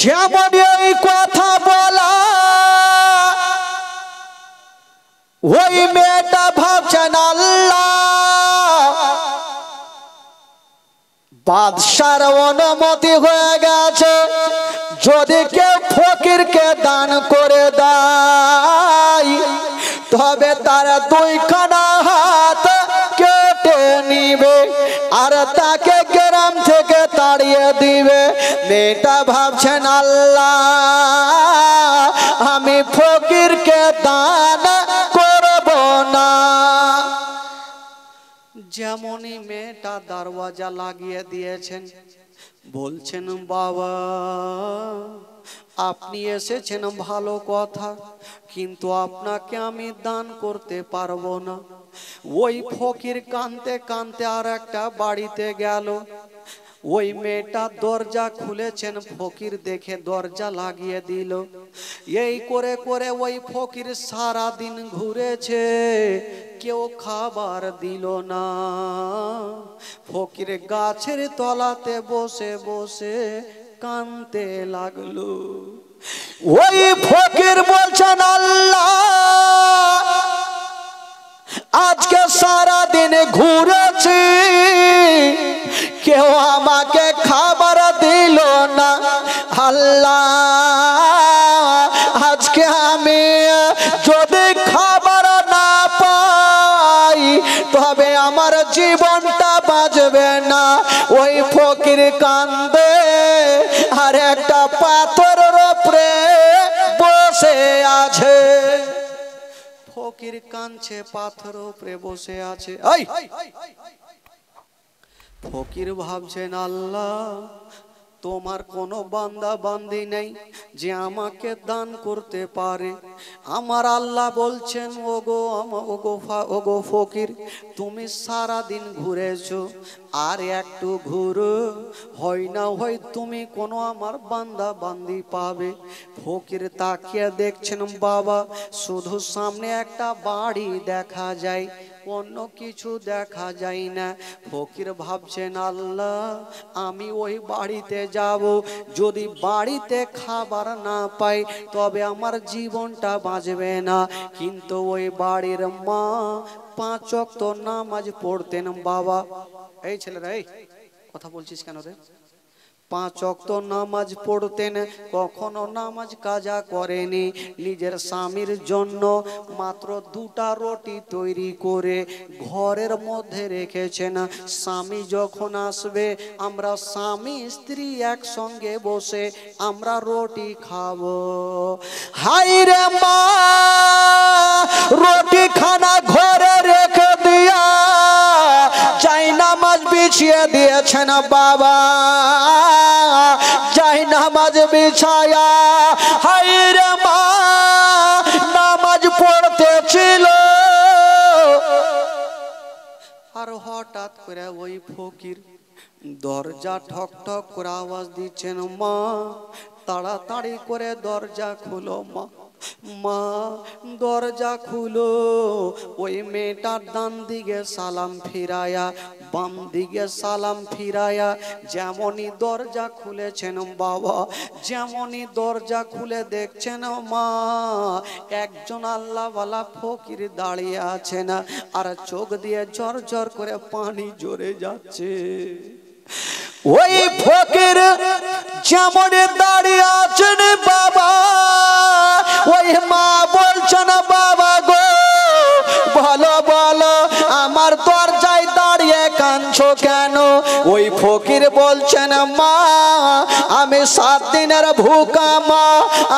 যেমন এই কথা বলা ওই মেয়েটা ভাবছেন আল্লাহ বাদশার অনুমতি হয়ে গেছে, যদি কেউ ফকিরকে দান করে দেয় তবে তার দুইখানা হাত কেটে নিবে আর তাকে গ্রাম থেকে তাড়িয়ে দিবে। মেয়েটা ভাবছেন আল্লাহ আমি ফকিরকে দান করব না। যেমনই মেয়েটা দরওয়াজা লাগিয়ে দিয়েছেন, বলছেন বাবা আপনি এসেছেন ভালো কথা, কিন্তু আপনাকে আমি দান করতে পারবো না। ওই ফকির কাঁদতে কাঁদতে আর একটা বাড়িতে গেল। ওই মেয়েটা দরজা খুলেছেন, ফকির দেখে দরজা লাগিয়ে দিল। এই করে করে ওই ফকির সারা দিন ঘুরেছে, কেউ খাবার দিল না। ফকির গাছের তলাতে বসে বসে কাঁদতে লাগলো। ওই ফকির বলছেন আল্লাহ আজকে সারা দিন ঘুরেছি, কেউ আমাকে খাবার দিল না। আল্লাহ আজকে আমি যদি খাবার না পাই তবে আমার জীবনটা বাঁচবে না। ওই ফকির কান্দে আর একটা পাথরের উপরে বসে আছে। ফকির কাঁদছে, পাথরের উপরে বসে আছে। ফকির ভাবছেন আল্লাহ তোমার কোনো বান্দা বান্দি নেই যে আমাকে দান করতে পারে। আমার আল্লাহ বলছেন ওগো ফকির তুমি সারা দিন ঘুরেছো, আর একটু ঘুরো, হয় না হয় তুমি কোনো আমার বান্দা বান্দি পাবে। ফকির তাকিয়ে দেখছেন বাবা শুধু সামনে একটা বাড়ি দেখা যায়, অন্য কিছু দেখা যায় না। ফকির ভাবছেন আল্লাহ আমি ওই বাড়িতে যাব, যদি বাড়িতে খাবার না পাই তবে আমার জীবনটা বাঁচবে না। কিন্তু ওই বাড়ির মা 5 ওয়াক্ত নামাজ পড়তেন। বাবা এই ছেলেরা এই কথা বলছিস কেন রে? 5 ওয়াক্ত নামাজ পড়তেন, কখনো নামাজ কাজা করেনি। নিজের স্বামীর জন্য মাত্র 2টা রুটি তৈরি করে ঘরের মধ্যে রেখেছেন। স্বামী যখন আসবে আমরা স্বামী স্ত্রী একসঙ্গে বসে আমরা রুটি খাবো। হাই রে মা রুটি খানা ঘরে রেখে দিয়া চাই নামাজ বিছিয়ে দিয়েছেন বাবা। চাই নামাজ বিছায়া হাই রে মা নামাজ পড়তেছিল, আর হঠাৎ করে ওই ফকির দরজা ঠক ঠক করে আওয়াজ দিচ্ছেন, মা তাড়াতাড়ি করে দরজা খুলো, মা মা দরজা খুলো। ওই মেয়েটার ডান দিকে সালাম ফিরায়া বাম দিকে সালাম ফিরায়া যেমনই দরজা খুলেছেন বাবা, যেমনই দরজা খুলে দেখছেন মা একজন আল্লাহওয়ালা ফকির দাঁড়িয়ে আছেন, আর চোখ দিয়ে ঝর ঝর করে পানি ঝরে যাচ্ছে। ওই ফকির যেমন দাঁড়িয়ে আছেন বাবা, ওই মা বলছেন বাবা গো বলো বলো আমার দরজায় দাঁড়িয়ে কাঁদছো কেন? ওই ফকির বলছেন মা আমি 7 দিনের ভুকা মা,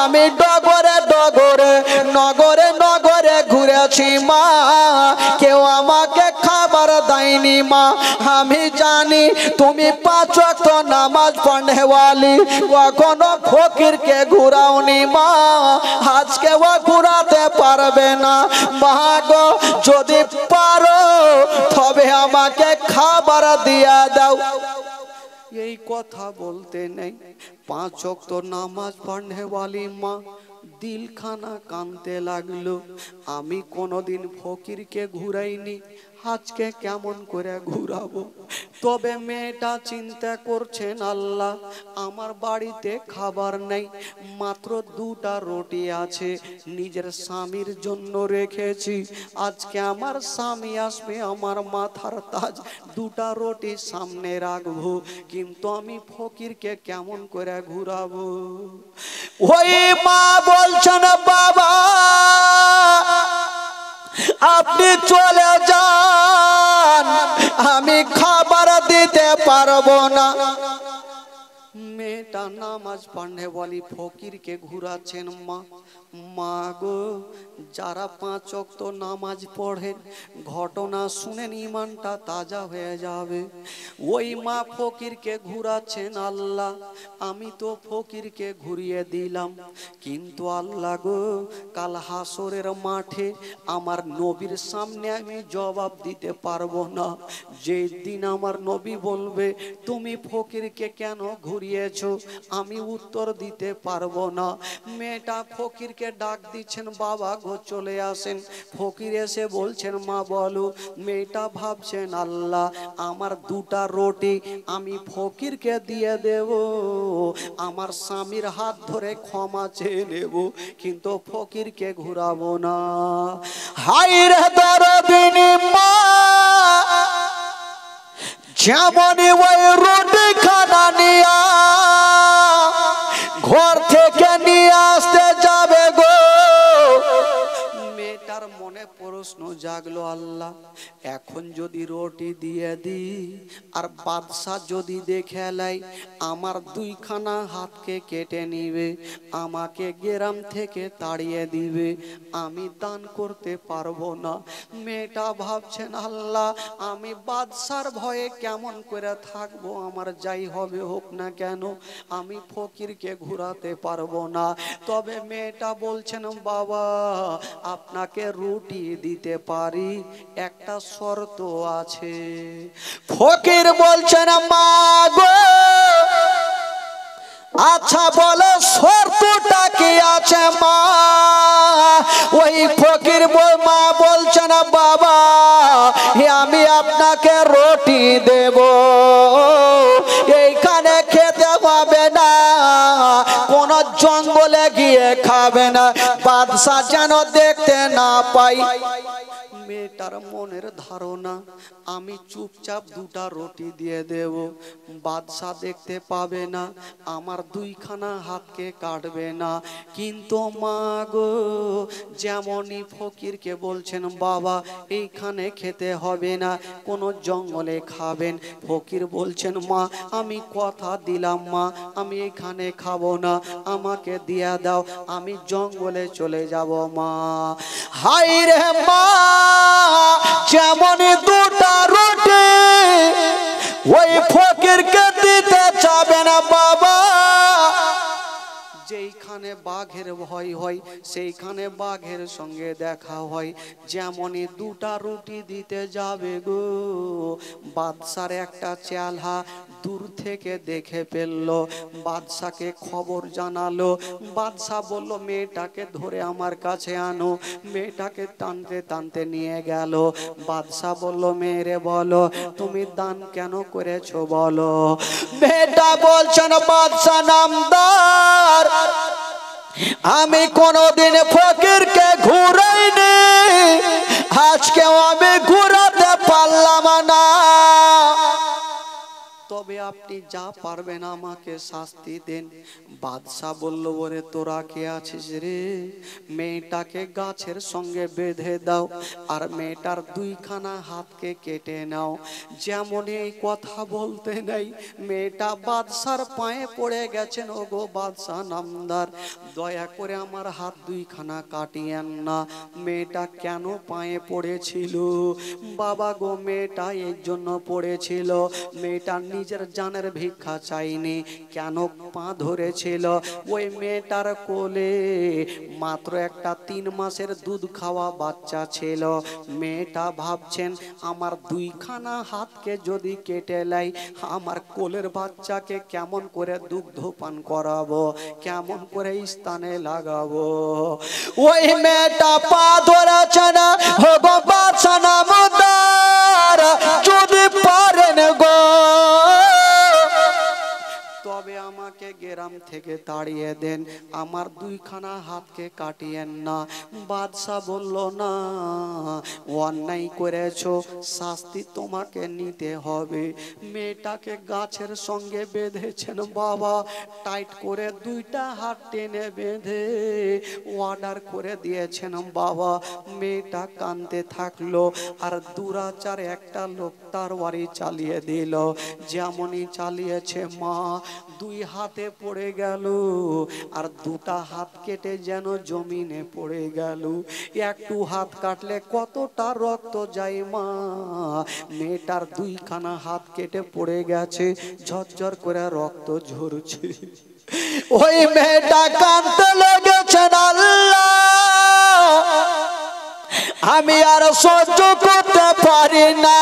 আমি ডগরে ডগরে নগরে নগরে ঘুরেছি মা, কেউ আমাকে খাবার দেয়নি মা। আমি জানি তুমি 5 ওয়াক্ত নামাজ পড়নেওয়ালি, কখনো ফকিরকে ঘুরাওনি মা, আজকে ও ঘুরাতে পারবে না মা গো, যদি পারো তবে আমাকে খাবার দিয়া দাও। এই কথা বলতে নেই 5 ওয়াক্ত নামাজ পড়নেওয়ালি মা দিলখানা কানতে লাগলো। আমি কোনোদিন ফকিরকে ঘুরাইনি, আজকে কেমন করে ঘুরাবো? তবে মেয়েটা চিন্তা করছেন, আল্লাহ আমার বাড়িতে খাবার নেই, মাত্র দুটা রুটি আছে, নিজের স্বামীর জন্য রেখেছি। আজকে আমার স্বামী আসবে, আমার মাথার তাজ, দুটা রুটি সামনে রাখবো, কিন্তু আমি ফকিরকে কেমন করে ঘুরাবো? ওই মা বলছেন, বাবা আপনি চলে যান, আমি খাবার দিতে পারবো না। মেয়েটা নামাজ পড়ে বলি, ফকিরকে ঘুরাচ্ছেন মা। মা গো, যারা 5 ওয়াক্ত নামাজ পড়েন, ঘটনা শুনেন ইমানটা তাজা হয়ে যাবে। ওই মা ফকিরকে ঘুরাচ্ছেন, আল্লাহ আমি তো ফকিরকে ঘুরিয়ে দিলাম, কিন্তু আল্লাহ গো কাল হাসরের মাঠে আমার নবীর সামনে আমি জবাব দিতে পারবো না। যেদিন আমার নবী বলবে তুমি ফকিরকে কেন ঘুরিয়েছো, আমি উত্তর দিতে পারবো না। মেয়েটা ফকিরকে ডাক দিচ্ছেন, বাবা গো চলে আসেন। ফকির এসে বলছেন, মা বলো। মেয়েটা ভাবছেন, আল্লাহ আমার দুটা রুটি আমি ফকিরকে দিয়ে দেব, আমার স্বামীর হাত ধরে ক্ষমা চেয়ে নেব, কিন্তু ফকিরকে ঘুরাবো না। হায়রে দরদিনী মা, যেমনই ওই রুটি খানা নিয়া ঘর থেকে নিয়ে আসতে যাবে গো, মেয়েটার মনে প্রশ্ন জাগলো, আল্লাহ এখন যদি রুটি দিয়ে দিই আর বাদশা যদি দেখে লাই, আমার 2খানা হাতকে কেটে নিবে, আমাকে গ্রাম থেকে তাড়িয়ে দিবে, আমি দান করতে পারবো না। মেয়েটা ভাবছেন, আল্লাহ আমি বাদশার ভয়ে কেমন করে থাকবো, আমার যাই হবে হোক না কেন আমি ফকিরকে ঘুরাতে পারবো না। তবে মেয়েটা বলছেন, বাবা আপনাকে রুটি দিতে পারি, একটা শর্ত আছে। ফকির বলছেন, মা গো আচ্ছা বলো শর্তটা কি আছে মা? ওই ফকির মা বলছেন, বাবা আমি আপনাকে রুটি দেব, এইখানে খেতে হবে না, কোন জঙ্গলে গিয়ে খাবে না, বাদশা যেন দেখতে না পাই। মেয়েটার মনের ধারণা আমি চুপচাপ দুটা রুটি দিয়ে দেব, বাদশা দেখতে পাবে না, আমার 2খানা হাতকে কাটবে না। কিন্তু মা গো যেমনই ফকিরকে বলছেন, বাবা এইখানে খেতে হবে না, কোন জঙ্গলে খাবেন, ফকির বলছেন, মা আমি কথা দিলাম মা, আমি এখানে খাবো না, আমাকে দিয়া দাও, আমি জঙ্গলে চলে যাব মা। হায় রে মা, যেমন দুটা রুটি ওই ফকিরকে দিতে চাবে না বাবা, যেইখানে বাঘের ভয় হয় সেইখানে বাঘের সঙ্গে দেখা হয়। যেমনই দুটা রুটি দিতে যাবে গো, বাদশার একটা চেলা দূর থেকে দেখে ফেললো, বাদশাকে খবর জানালো। বাদশা বলল, মেয়েটাকে ধরে আমার কাছে আনো। মেয়েটাকে টানতে টানতে নিয়ে গেল। বাদশা বলল, মেয়েরে বলো তুমি দান কেন করেছো বলো। মেয়েটা বলছেন, বাদশা নামদার আমি কোনদিন ফকিরকে ঘুরাইনি, আজকেও আমি ঘুরাতে পারলাম না, তবে আপনি যা পারবেন আমাকে শাস্তি দেন। বাদশা বলল, ওরে তোরা কে আছিস রে, মেয়েটাকে গাছের সঙ্গে বেঁধে দাও আর মেয়েটার 2খানা হাতকে কেটে নাও। যেমন এই কথা বলতে নাই মেয়েটা বাদশার পায়ে পড়ে গেছেন, ও গো বাদশা নামদার দয়া করে আমার হাত 2খানা কাটিয়েন না। মেয়েটা কেন পায়ে পড়েছিল বাবা গো, মেয়েটা এর জন্য পড়েছিল, মেয়েটা নিজের জানের ভিক্ষা চাইনি। কেন পা ধরেছিল? ওই মেয়েটার কোলে মাত্র একটা 3 মাসের দুধ খাওয়া বাচ্চা ছিল। মেয়েটা ভাবছেন আমার 2খানা হাতকে যদি কেটে লাই, আমার কোলের বাচ্চাকে কেমন করে দুগ্ধ পান করাবো, কেমন করে স্থানে লাগাবো। ওই মেয়েটা পা ধরেছে না, হবো বাচ্চা নামদার, যদি পারেন গো তবে আমাকে গ্রাম থেকে তাড়িয়ে দেন, আমার 2খানা হাতকে কাটিয়েন না। বাদশা বলল না, অন্যায় করেছো, শাস্তি তোমাকে নিতে হবে। মেয়েটাকে গাছের সঙ্গে বেঁধেছেন বাবা, টাইট করে 2টা হাত টেনে বেঁধে অর্ডার করে দিয়েছেন বাবা। মেয়েটা কাঁদতে থাকলো, আর দুরাচার একটা লোক তার বাড়ি চালিয়ে দিল। যেমনই চালিয়েছে মা 2 হাতে পড়ে গেল, আর 2টা হাত কেটে যেন জমিনে পড়ে গেল। একটু হাত কাটলে কতটা রক্ত যায় মা। মেয়েটার 2খানা হাত কেটে পড়ে গেছে, ঝরঝর করে রক্ত ঝরছে। ওই মেয়েটা কাঁদতে লেগেছেন, আল্লাহ আমি আর সহ্য করতে পারি না।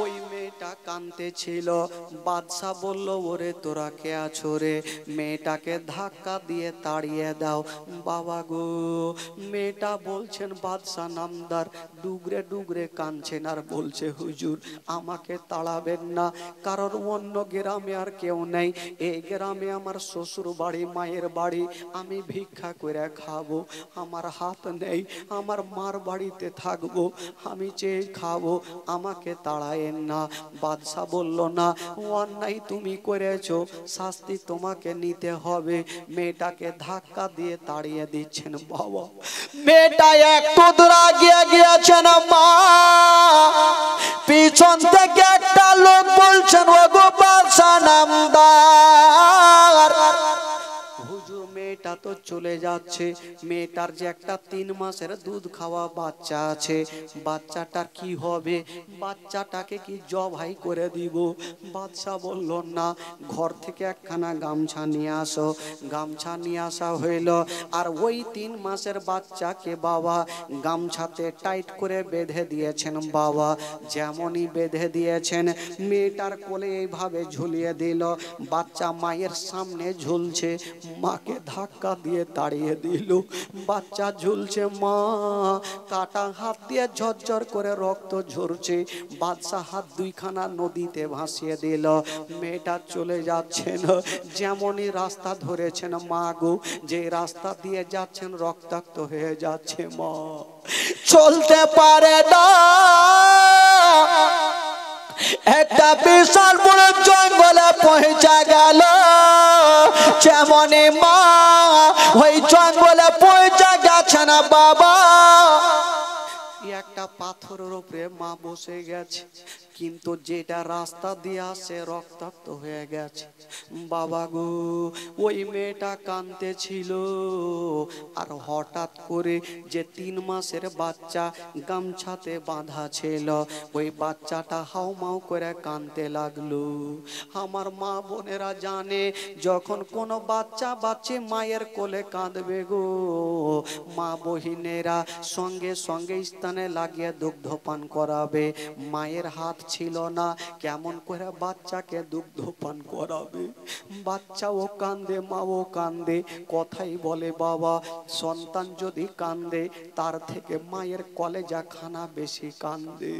ওই মেয়েটা কাঁদতে ছিল। বাদশা বলল, ওরে তোরা কে আছো রে? মেয়েটাকে ধাক্কা দিয়ে তাড়িয়ে দাও। বাবা গো, মেয়েটা বলছেন বাদশা নামদার, ডুগরে ডুগরে কাঁদছেন আর বলছে, হুজুর আমাকে তাড়াবেন না, কারণ অন্য গ্রামে আর কেউ নেই, এই গ্রামে আমার শ্বশুর বাড়ি, মায়ের বাড়ি, আমি ভিক্ষা করে খাবো, আমার হাত নেই, আমার মার বাড়িতে থাকবো, আমি চেয়ে খাবো, আমাকে তাড়ায়েন না। বাদশা বলল না, অন্যায় তুমি করেছো, শাস্তি তোমাকে নিতে হবে। মেয়েটাকে ধাক্কা দিয়ে তাড়িয়ে দিচ্ছেন বাবা। মেয়েটা একটু দূর এগিয়ে গিয়েছেন মা, পিছন থেকে একটা লোক বলছেন, ওগো বাদশা নামদার, হুজুর মেয়েটা তো চলে যাচ্ছে, মেয়েটার যে একটা 3 মাসের দুধ খাওয়া বাচ্চা আছে, বাচ্চাটার কি হবে? বাচ্চাটাকে কি জবাই করে দিব? বাদশা বলল না, ঘর থেকে একখানা গামছা নিয়ে আসো। গামছা নিয়ে আসা হইল, আর ওই 3 মাসের বাচ্চাকে বাবা গামছাতে টাইট করে বেঁধে দিয়েছেন বাবা। যেমনই বেঁধে দিয়েছেন, মেয়েটার কোলে এইভাবে ঝুলিয়ে দিল। বাচ্চা মায়ের সামনে ঝুলছে, মাকে ধাক্কা দিয়ে তাড়িয়ে দিল। বাচ্চা ঝুলছে, মা কাটা হাত দিয়ে ঝরঝর করে রক্ত ঝরছে। বাদশা হাত 2খানা নদীতে ভাসিয়ে দিল। মেয়েটা চলে যাচ্ছেন, যেমনই রাস্তা ধরেছেন মা গো, যে রাস্তা দিয়ে যাচ্ছেন রক্তাক্ত হয়ে যাচ্ছে মা, চলতে পারে না। একটা বিশাল বড় জঙ্গলে পৌঁছা গেল, যেমনই মা ওই জঙ্গলে পৌঁছা গেছে না বাবা, একটা পাথরের উপরে মা বসে গেছে, কিন্তু যেটা রাস্তা দিয়ে আসে রক্তাক্ত হয়ে গেছে। বাবা গো, ওই মেয়েটা কাঁদতে ছিল, আর হঠাৎ করে যে 3 মাসের বাচ্চা গামছাতে বাঁধা ছিল, ওই বাচ্চাটা হাউমাউ করে কাঁদতে লাগলো। আমার মা বোনেরা জানে, যখন কোনো বাচ্চা বাচ্চি মায়ের কোলে কাঁদবে গো, মা বহিনেরা সঙ্গে সঙ্গে স্থানে লাগিয়ে দুগ্ধ পান করাবে। মায়ের হাত ছিল না, কেমন করে বাচ্চাকে দুগ্ধ পান করাবে? বাচ্চাও কান্দে, মাও কান্দে, কথাই বলে বাবা, সন্তান যদি কান্দে তার থেকে মায়ের কলেজা খানা বেশি কান্দে।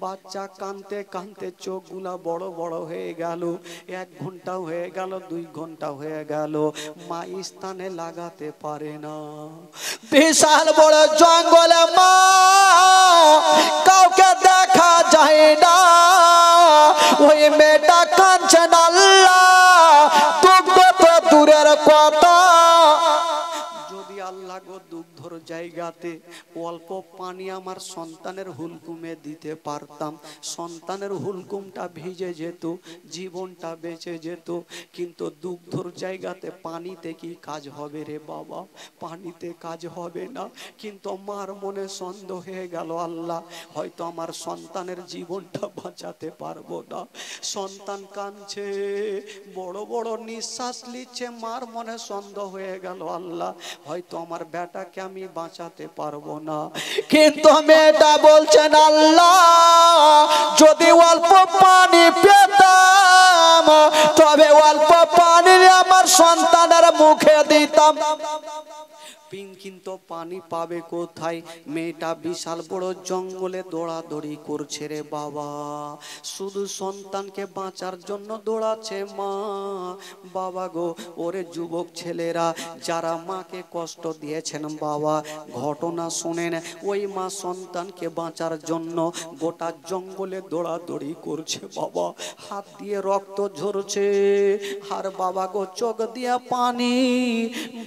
বাচ্চা কান্দতে কান্দতে চোখগুলা বড় বড় হয়ে গেল। 1 ঘন্টা হয়ে গেল, 2 ঘন্টা হয়ে গেল, মা স্থানে লাগাতে পারে না। বিশাল বড় জঙ্গলে মা কাউকে দেখা যায় না। ওই মেয়েটা কাঁদছেন, আল্লাহ দুগ্ধ তো দূরের কথা, যদি আল্লাহ গো দুগ্ধর জায়গাতে অল্প পানি আমার সন্তানের হুলকুমে দিতে পারতাম, সন্তানের হুলকুমটা ভিজে যেত, জীবনটা বেঁচে যেত। কিন্তু দুগ্ধর জায়গাতে পানিতে কি কাজ হবে রে বাবা? পানিতে কাজ হবে না। কিন্তু মার মনে সন্দেহ হয়ে গেল, আল্লাহ হয়তো আমার সন্তানের জীবনটা বাঁচাতে পারবো না। সন্তান কাঁদছে, বড় বড় নিঃশ্বাস নিচ্ছে, মার মনে সন্দেহ হয়ে গেল, আল্লাহ হয়তো আমার বেটাকে আমি বাঁচাতে পারবো না। কিন্তু মেয়েটা বলছেন, আল্লাহ যদি অল্প পানি পেতাম তবে অল্প পানি আমার সন্তানের মুখে দিতাম। কিন্তু পানি পাবে কোথায়? মেয়েটা বিশাল বড় জঙ্গলে দৌড়াদৌড়ি করছে রে বাবা, শুধু সন্তানকে বাঁচার জন্য দৌড়াচ্ছে মা। বাবা গো, ওরে যুবক ছেলেরা যারা মাকে কষ্ট দিয়েছেন বাবা, ঘটনা শুনেন। ওই মা সন্তানকে বাঁচার জন্য গোটা জঙ্গলে দৌড়াদৌড়ি করছে বাবা, হাত দিয়ে রক্ত ঝরছে, আর বাবা গো চোখ দিয়ে পানি,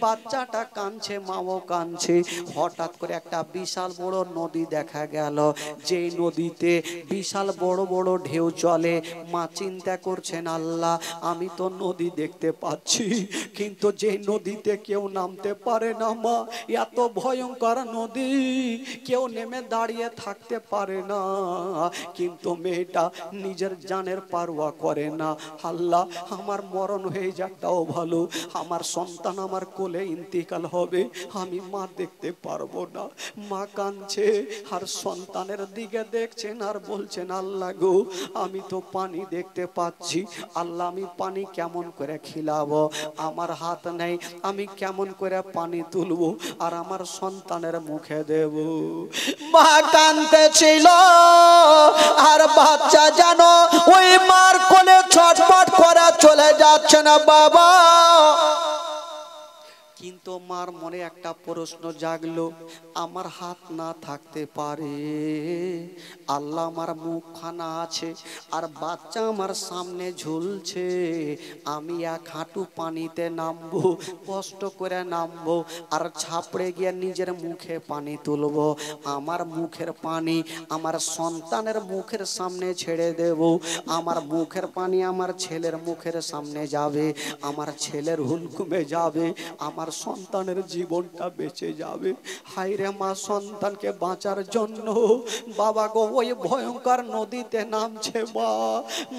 বাচ্চাটা কাঁদছে, মাও কাঁদছে। হঠাৎ করে একটা বিশাল বড় নদী দেখা গেল, যে নদীতে বিশাল বড় বড় ঢেউ চলে। মা চিন্তা করছেন, আল্লাহ আমি তো নদী দেখতে পাচ্ছি, কিন্তু যে নদীতে কেউ নামতে পারে না মা, এত ভয়ঙ্কর নদী, কেউ নেমে দাঁড়িয়ে থাকতে পারে না। কিন্তু মেয়েটা নিজের জানের পারোয়া করে না, আল্লাহ আমার মরণ হয়ে যাক তাও ভালো, আমার সন্তান আমার কোলে ইন্তিকাল হবে, আমি মা দেখতে পারবো না। মা কাঁদছে আর সন্তানের দিকে দেখছেন আর বলছেন, আল্লাহ গো আমি তো পানি দেখতে পাচ্ছি, আল্লাহ আমি পানি কেমন করে খিলাবো, আমার হাত নেই, আমি কেমন করে পানি তুলবো আর আমার সন্তানের মুখে দেব। মা কাঁদতেছিল আর বাচ্চা যেন ওই মার কোলে ছটফট করে চলে যাচ্ছে না বাবা। কিন্তু মার মনে একটা প্রশ্ন জাগলো, আমার হাত না থাকতে পারে, আল্লাহ আমার মুখখানা আছে আর বাচ্চা আমার সামনে ঝুলছে, আমি এক হাঁটু পানিতে নামবো, কষ্ট করে নামবো আর ছাপড়ে গিয়ে নিজের মুখে পানি তুলবো, আমার মুখের পানি আমার সন্তানের মুখের সামনে ছেড়ে দেব, আমার মুখের পানি আমার ছেলের মুখের সামনে যাবে, আমার ছেলের হুলকুমে যাবে, আমার সন্তানের জীবনটা বেঁচে যাবে। হায়রে মা সন্তানকে বাঁচার জন্য বাবা গো ওই ভয়ঙ্কর নদীতে নামছে।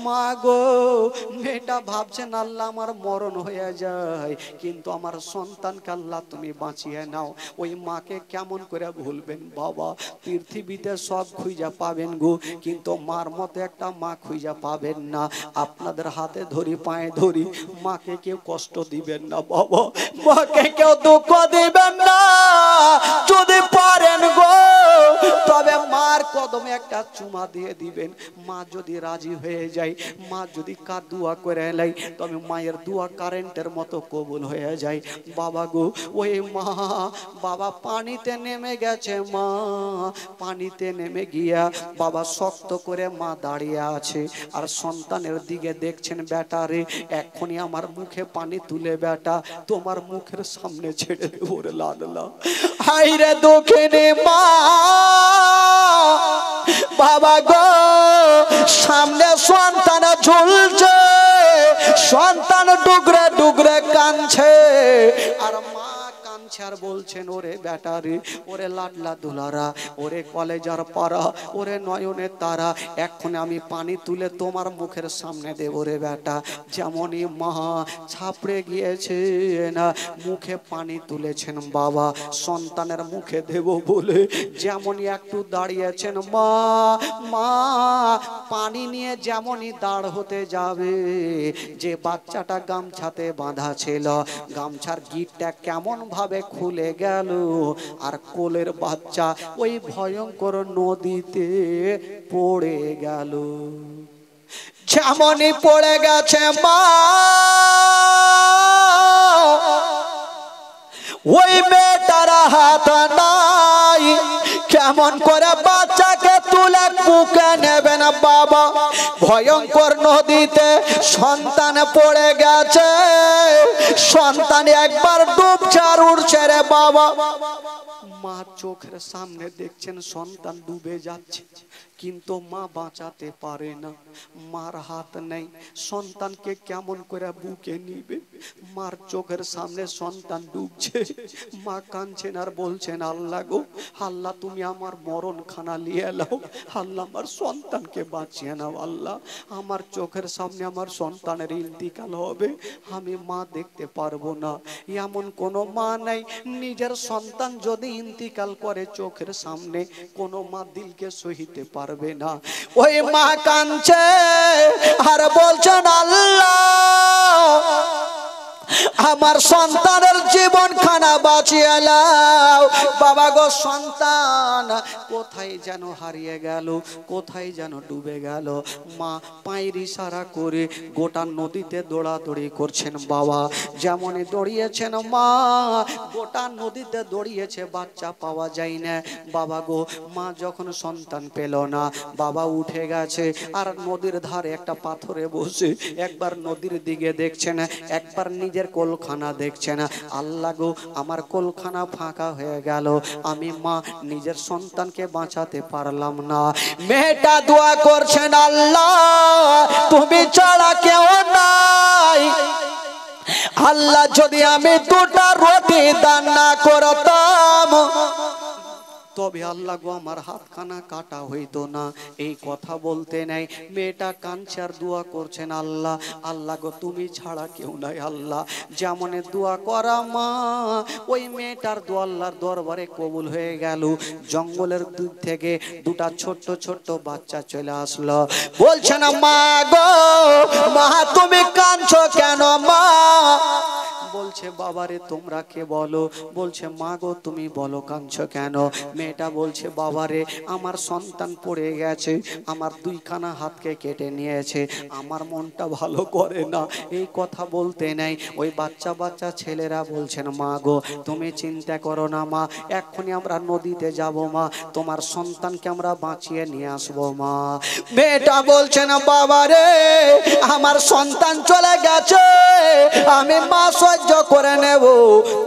মা গো, মেয়েটা ভাবছেন আল্লাহ আমার মরণ হয়ে যায়, কিন্তু আমার সন্তানকে আল্লাহ তুমি বাঁচিয়ে নাও। ওই মাকে কেমন করে ভুলবেন বাবা? পৃথিবীতে সব খুঁজে পাবেন গো, কিন্তু মার মতো একটা মা খুঁজে পাবেন না। আপনাদের হাতে ধরি, পায়ে ধরি, মাকে কেউ কষ্ট দিবেন না বাবা, মাকে কেউ দুঃখ দিবেন না। যদি পারেন গো তবে মার কদমে একটা চুমা দিয়ে দিবেন। মা যদি রাজি হয়ে যায়, মা যদি কার দোয়া করে নেয়, তবে মায়ের দোয়া কারেন্টের মতো কবুল হয়ে যায় বাবা গো। ওই মা বাবা পানিতে নেমে গেছে, মা পানিতে নেমে গিয়া বাবা শক্ত করে মা দাঁড়িয়ে আছে আর সন্তানের দিকে দেখছেন, বেটা রে এখনই আমার মুখে পানি তুলে বেটা তোমার মুখের সামনে ছেড়ে দেবো রে লাডলা। হায়রে দুঃখিনী মা, বাবা গো সামনে সন্তান ঝুলছে, সন্তান ডুগরে ডুগরে কাঁদছে আর মা কাঁদছে আর বলছেন, ওরে বেটা রে, ওরে লাডলা দুলারা, ওরে কলেজার পাড়া, ওরে নয়নের তারা, এখন আমি পানি তুলে তোমার মুখের সামনে দেব রে বেটা। যেমনই মা ছাপড়ে গিয়েছে না, মুখে পানি তুলেছেন বাবা সন্তানের মুখে দেব বলে, যেমনই একটু দাঁড়িয়েছেন মা, মা পানি নিয়ে যেমনই দাঁড় হতে যাবে, যে বাচ্চাটা গামছাতে বাঁধা ছিল, গামছার গিটটা কেমন ভাবে খুলে গেল আর কোলের বাচ্চা ওই ভয়ঙ্কর নদীতে পড়ে গেল। যেমনই পড়ে গেছে মা, ওই মেয়েটার হাত নাই, কেমন করে বাচ্চাকে তুলে বুকে নেবেন বাবা? ভয়ঙ্কর নদীতে সন্তান পড়ে গেছে, সন্তান একবার ডুবছে আর উঠছে রে বাবা। মা চোখের সামনে দেখছেন সন্তান ডুবে যাচ্ছে, কিন্তু মা বাঁচাতে পারে না, মার হাত নেই, সন্তানকে কেমন করে বুকে নিবে। মার চোখের সামনে সন্তান ডুবছে, মা কাঁদছেন আর বলছেন, আল্লাহ গো, আল্লাহ তুমি আমার মরণ খানা নিয়ে এলাও, আল্লাহ আমার সন্তানকে বাঁচিয়ে নাও, আল্লাহ আমার চোখের সামনে আমার সন্তানের ইন্তিকাল হবে, আমি মা দেখতে পারবো না। এমন কোনো মা নাই, নিজের সন্তান যদি ইন্তিকাল করে চোখের সামনে, কোনো মা দিলকে সহিতে পারবে না। ওই মা কাঁদছে আর বলছেন, আল্লাহ আমার সন্তানের জীবন খানা বাঁচিয়ে নাও। বাবা গো, সন্তান কোথায় যেন হারিয়ে গেল, কোথায় যেন ডুবে গেল। মা পায়ের ইশারা করে গোটা নদীতে দৌড়াদৌড়ি করছেন। বাবা যেমনই দৌড়িয়েছেন, মা গোটা নদীতে দৌড়িয়েছে, বাচ্চা পাওয়া যায় না। বাবা গো, মা যখন সন্তান পেল না, বাবা উঠে গেছে আর নদীর ধারে একটা পাথরে বসে একবার নদীর দিকে দেখছেন, একবার নিজের কোলখানা দেখছেন। আল্লাহ গো, আমার কোলখানা ফাঁকা হয়ে গেল, আমি মা নিজের সন্তানকে বাঁচাতে পারলাম না। মেয়েটা দোয়া করছেন, আল্লাহ তুমি ছাড়া কেউ নাই, আল্লাহ যদি আমি দুটা রুটি দান না করতাম, তবে আল্লাহ গো আমার হাতখানা কাটা হইতো না। এই কথা বলতে নাই, মেয়েটা কাঁদছে আর দোয়া করছেন, আল্লাহ আল্লাহ গো তুমি ছাড়া কেউ নাই। আল্লাহ যেমন দোয়া করা মা, ওই মেয়েটার দোয়া আল্লাহর দরবারে কবুল হয়ে গেল। জঙ্গলের দিক থেকে দুটা ছোট্ট ছোট্ট বাচ্চা চলে আসলো, বলছে না, মা গো, মা তুমি কাঁদছো কেন মা? বলছে, বাবারে তোমরা কে বলো? বলছে, মা গো তুমি বলো কাঁদছো কেন? মেয়েটা বলছে, বাবারে আমার সন্তান পড়ে গেছে, আমার দুইখানা হাতকে কেটে নিয়েছে, আমার মনটা ভালো করে না। এই কথা বলতে নাই, ওই বাচ্চা বাচ্চা ছেলেরা বলছেন, মা গো তুমি চিন্তা করো না মা, এক্ষুনি আমরা নদীতে যাব মা, তোমার সন্তানকে আমরা বাঁচিয়ে নিয়ে আসবো মা। মেয়েটা বলছে না, বাবারে আমার সন্তান চলে গেছে, আমি মা সহ্য করে নেব,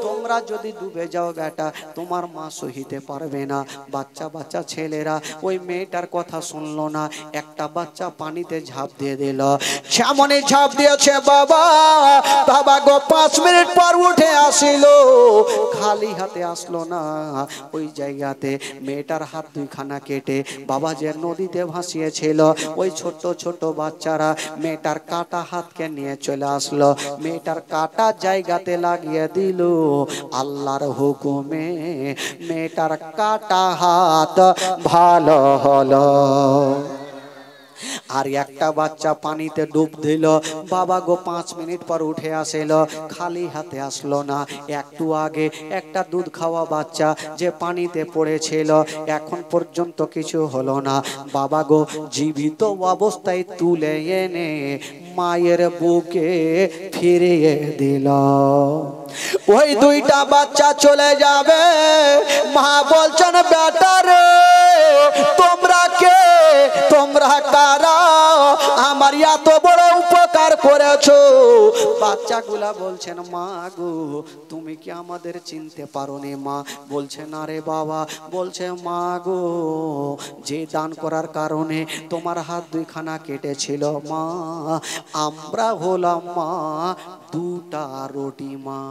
তোমরা যদি ডুবে যাও বেটা তোমার মা সহিতে পারবে না। বাচ্চা বাচ্চা ছেলেরা ওই মেয়েটার কথা শুনলো না, একটা বাচ্চা পানিতে ঝাঁপ দিয়ে দিল। যেমনই ঝাঁপ দিয়েছে, বাবা বাবা গো 5 মিনিট পর উঠে আসিল, খালি হাতে আসলো না। ওই জায়গাতে মেয়েটার হাত দুইখানা কেটে বাবা যে নদীতে ভাসিয়েছিল, ওই ছোট ছোট বাচ্চারা মেয়েটার কাটা হাতকে নিয়ে চলে আসলো, মেয়েটার কাটা জায়গাতে লাগিয়ে দিল। আল্লাহর হুকুমে মেয়েটার কাটা হাত ভালো হলো। আর একটা বাচ্চা পানিতে ডুব দিল, বাবা গো 5 মিনিট পর উঠে আসিল, খালি হাতে আসলো না। একটু আগে একটা দুধ খাওয়া বাচ্চা যে পানিতে পড়েছিল, এখন পর্যন্ত কিছু হলো না। বাবা গো জীবিত অবস্থায় তুলে এনে মায়ের বুকে ফিরিয়ে দিল। ওই দুইটা বাচ্চা চলে যাবে, মা বলছেন, বেটা রে তোমরা কে, তোমরা কারা, আমার এত বড় উপকার করেছো? বাচ্চাগুলা বলছেন, মা গো তুমি কি আমাদের চিনতে পারোনি মা? বলছে, না রে বাবা। বলছে, মা গো যে দান করার কারণে তোমার হাত দুইখানা কেটেছিল মা, আমরা হলাম মা দুটা রুটি মা,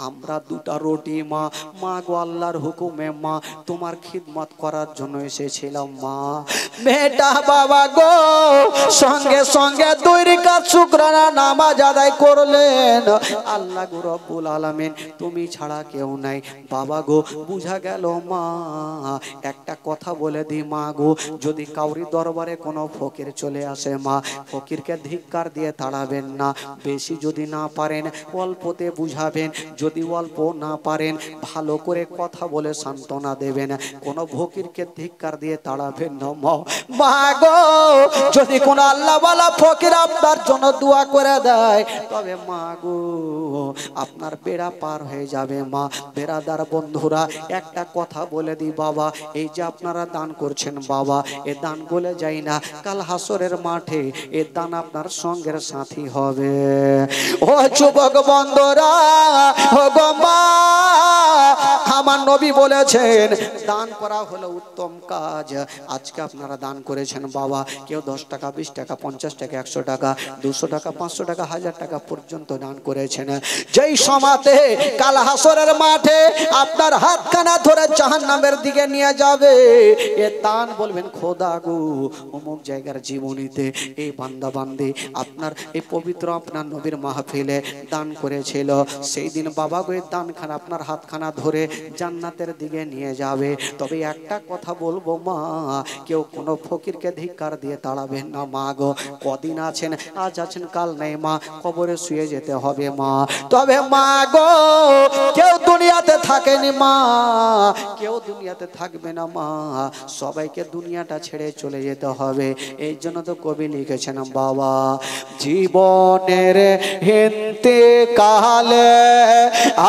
আমরা দুটা রুটি মা। মা গো আল্লাহর হুকুমে মা তোমার খিদমত করার জন্য এসেছিলাম মা। মেয়েটা বাবা গো সঙ্গে সঙ্গে 2 রাকাত শুকরানা নামাজ আদায় করলেন। আল্লাহ গো রব্বুল আলামিন তুমি ছাড়া কেউ নাই। বাবা গো বুঝা গেল মা। একটা কথা বলে দি মা গো, যদি কাউরি দরবারে কোনো ফকির চলে আসে মা, ফকিরকে ধিক্কার দিয়ে তাড়াবেন না, বেশি যদি না পারেন অল্পতে বুঝাবেন, যদি অল্প না পারেন ভালো করে কথা বলে সান্ত্বনা দেবেন, কোনো ফকিরকে ধিক্কার দিয়ে তাড়াবেন না মা গো। যদি কোনো আল্লাহওয়ালা ফকির আপনার জন্য দোয়া করে দেয়, তবে মা গো আপনার বেড়া পার হয়ে যাবে মা। বেড়াদার বন্ধুরা একটা কথা বলে দি বাবা, এই যে আপনারা দান করছেন বাবা, এ দান বলে যাই না, কাল হাসরের মাঠে এ দান আপনার সঙ্গের সাথী হবে। ও যুবক বন্ধুরা, ও গো মা, আমার আমার নবী বলেছেন দান করা হলো উত্তম কাজ। আজকে আপনারা দান করেছেন বাবা, কেউ 10 টাকা, 20 টাকা, 50 টাকা, 100 টাকা, 200 টাকা, 500 টাকা, 1000 টাকা পর্যন্ত দান করেছেন। যেই সমাতে কাল হাসরের মাঠে আপনার হাতখানা ধরে জাহান্নামের দিকে নিয়ে যাবে, এ দান বলবেন খোদা গো অমুক জায়গার জীবনীতে এই বান্দা বান্দি আপনার এই পবিত্র আপনার নবীর মাহফিলে দান করেছিল, সেই দিন বাবা গো দানখানা আপনার হাতখানা ধরে জান্নাতের দিকে নিয়ে যাবে। তবে একটা কথা বলবো মা, কেউ কোনো ফকিরকে ধিক্কার দিয়ে তাড়াবেন না মা গো। কদিন আছেন, আজ আছেন কাল নেই মা, কবরে শুয়ে যেতে হবে মা। তবে মা গো কেউ দুনিয়াতে থাকেনি মা, কেউ দুনিয়াতে থাকবে না মা, সবাইকে দুনিয়াটা ছেড়ে চলে যেতে হবে। এই জন্য তো কবি লিখেছেন বাবা, জীবনের হেনতে কালে